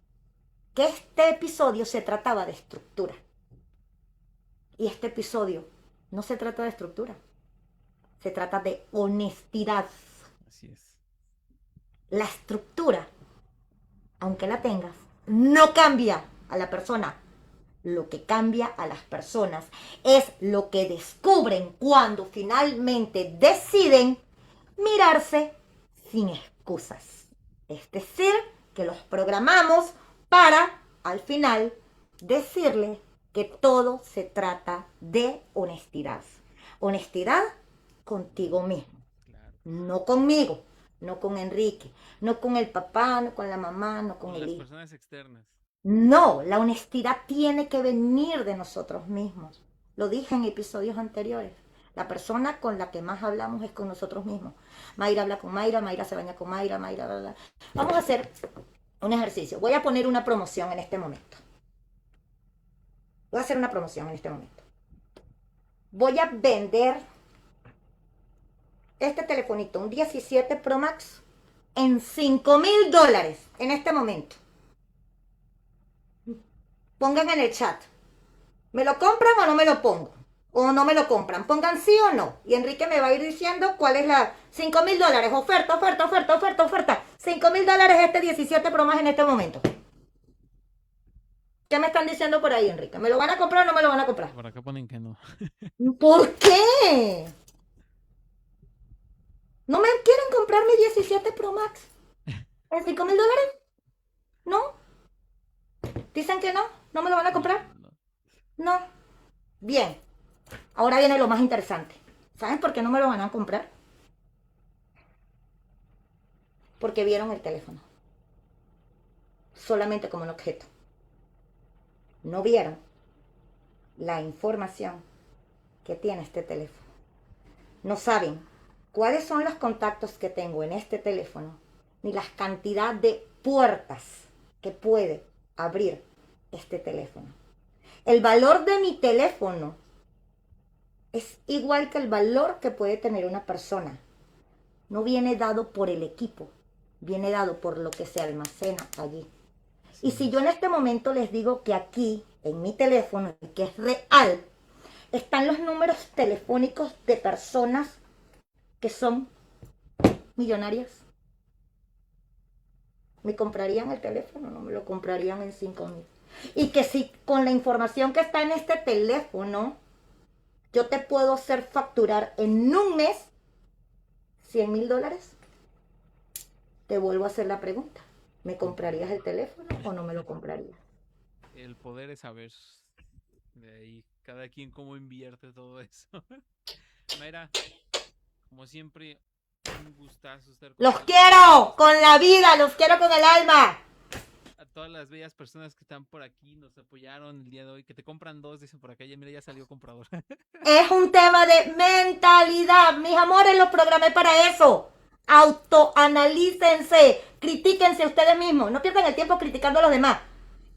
[SPEAKER 1] que este episodio se trataba de estructura. Y este episodio no se trata de estructura. Se trata de honestidad.
[SPEAKER 2] Así es.
[SPEAKER 1] La estructura, aunque la tengas, no cambia a la persona. Lo que cambia a las personas es lo que descubren cuando finalmente deciden mirarse sin excusas. Es decir, que los programamos para, al final, decirle que todo se trata de honestidad. Honestidad contigo mismo,
[SPEAKER 2] Claro.
[SPEAKER 1] no conmigo, no con Enrique, no con el papá, no con la mamá, no con el
[SPEAKER 2] las
[SPEAKER 1] hijo.
[SPEAKER 2] personas externas.
[SPEAKER 1] No, la honestidad tiene que venir de nosotros mismos. Lo dije en episodios anteriores. La persona con la que más hablamos es con nosotros mismos. Mayra habla con Mayra, Mayra se baña con Mayra, Mayra, bla, bla. Vamos a hacer un ejercicio. Voy a poner una promoción en este momento. Voy a hacer una promoción en este momento. Voy a vender este telefonito, un 17 Pro Max, en $5,000 en este momento. Pongan en el chat. ¿Me lo compran o no me lo pongo? O no me lo compran. Pongan sí o no. Y Enrique me va a ir diciendo cuál es la... $5,000. Oferta, oferta, oferta, oferta, oferta. $5,000 este 17 Pro Max en este momento. ¿Qué me están diciendo por ahí, Enrique? ¿Me lo van a comprar o no me lo van a comprar?
[SPEAKER 2] Por acá ponen que no.
[SPEAKER 1] ¿Por qué? ¿No me quieren comprar mi 17 Pro Max? ¿En $5,000? ¿No? ¿Dicen que no? ¿No me lo van a comprar?
[SPEAKER 2] No.
[SPEAKER 1] No. Bien. Ahora viene lo más interesante. ¿Saben por qué no me lo van a comprar? Porque vieron el teléfono. Solamente como un objeto. No vieron la información que tiene este teléfono. No saben cuáles son los contactos que tengo en este teléfono, ni la cantidad de puertas que puede abrir este teléfono. El valor de mi teléfono es igual que el valor que puede tener una persona. No viene dado por el equipo, viene dado por lo que se almacena allí. Y si yo en este momento les digo que aquí, en mi teléfono, y que es real, están los números telefónicos de personas que son millonarias, ¿me comprarían el teléfono? No me lo comprarían en 5,000. Y que si con la información que está en este teléfono, yo te puedo hacer facturar en un mes $100,000, te vuelvo a hacer la pregunta. ¿Me comprarías el teléfono o no me lo comprarías?
[SPEAKER 2] El poder es saber. De ahí, cada quien cómo invierte todo eso. Mayra, como siempre, un gustazo estar
[SPEAKER 1] ¡Los
[SPEAKER 2] contigo.
[SPEAKER 1] quiero! ¡Con la vida! ¡Los quiero con el alma!
[SPEAKER 2] A todas las bellas personas que están por aquí, nos apoyaron el día de hoy, que te compran 2, dicen por acá, ya mira, ya salió comprador.
[SPEAKER 1] Es un tema de mentalidad. Mis amores, los programé para eso. Autoanalícense, critíquense ustedes mismos. No pierdan el tiempo criticando a los demás,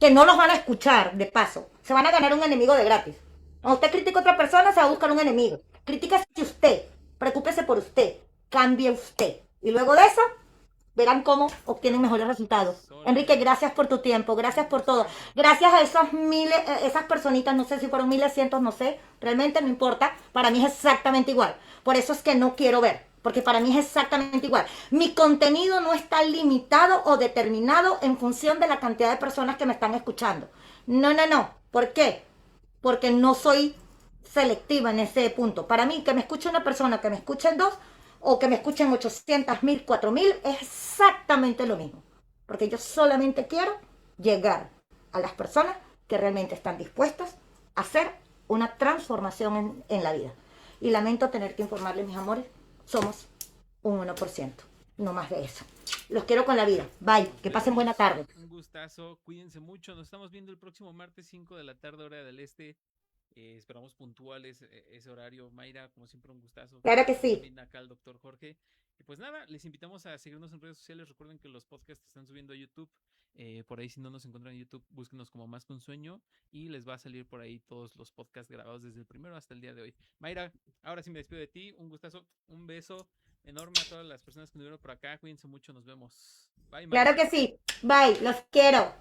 [SPEAKER 1] que no los van a escuchar, de paso. Se van a ganar un enemigo de gratis. Cuando usted critica a otra persona, se va a buscar un enemigo. Critíquese usted, preocúpese por usted, cambie usted. Y luego de eso, verán cómo obtienen mejores resultados. Enrique, gracias por tu tiempo, gracias por todo. Gracias a esos miles, esas personitas, no sé si fueron miles, cientos, no sé, realmente no importa. Para mí es exactamente igual. Por eso es que no quiero ver, porque para mí es exactamente igual. Mi contenido no está limitado o determinado en función de la cantidad de personas que me están escuchando. No, no, no. ¿Por qué? Porque no soy selectiva en ese punto. Para mí, que me escuche una persona, que me escuchen dos, o que me escuchen 800,000, 4,000, es exactamente lo mismo. Porque yo solamente quiero llegar a las personas que realmente están dispuestas a hacer una transformación en la vida. Y lamento tener que informarles, mis amores, somos un 1%, no más de eso. Los quiero con la vida. Bye, que pasen buena tarde.
[SPEAKER 2] Un gustazo, cuídense mucho, nos estamos viendo el próximo martes 5 de la tarde, hora del este. Esperamos puntuales ese horario. Mayra, como siempre, un gustazo.
[SPEAKER 1] Claro que sí.
[SPEAKER 2] También acá el doctor Jorge. Y pues nada, les invitamos a seguirnos en redes sociales. Recuerden que los podcasts están subiendo a YouTube. Por ahí, si no nos encuentran en YouTube, búsquenos como Más que un Sueño y les va a salir por ahí todos los podcasts grabados desde el primero hasta el día de hoy. Mayra, ahora sí me despido de ti. Un gustazo, un beso enorme a todas las personas que nos vieron por acá. Cuídense mucho, nos vemos. Bye, Mayra.
[SPEAKER 1] Claro que sí. Bye, los quiero.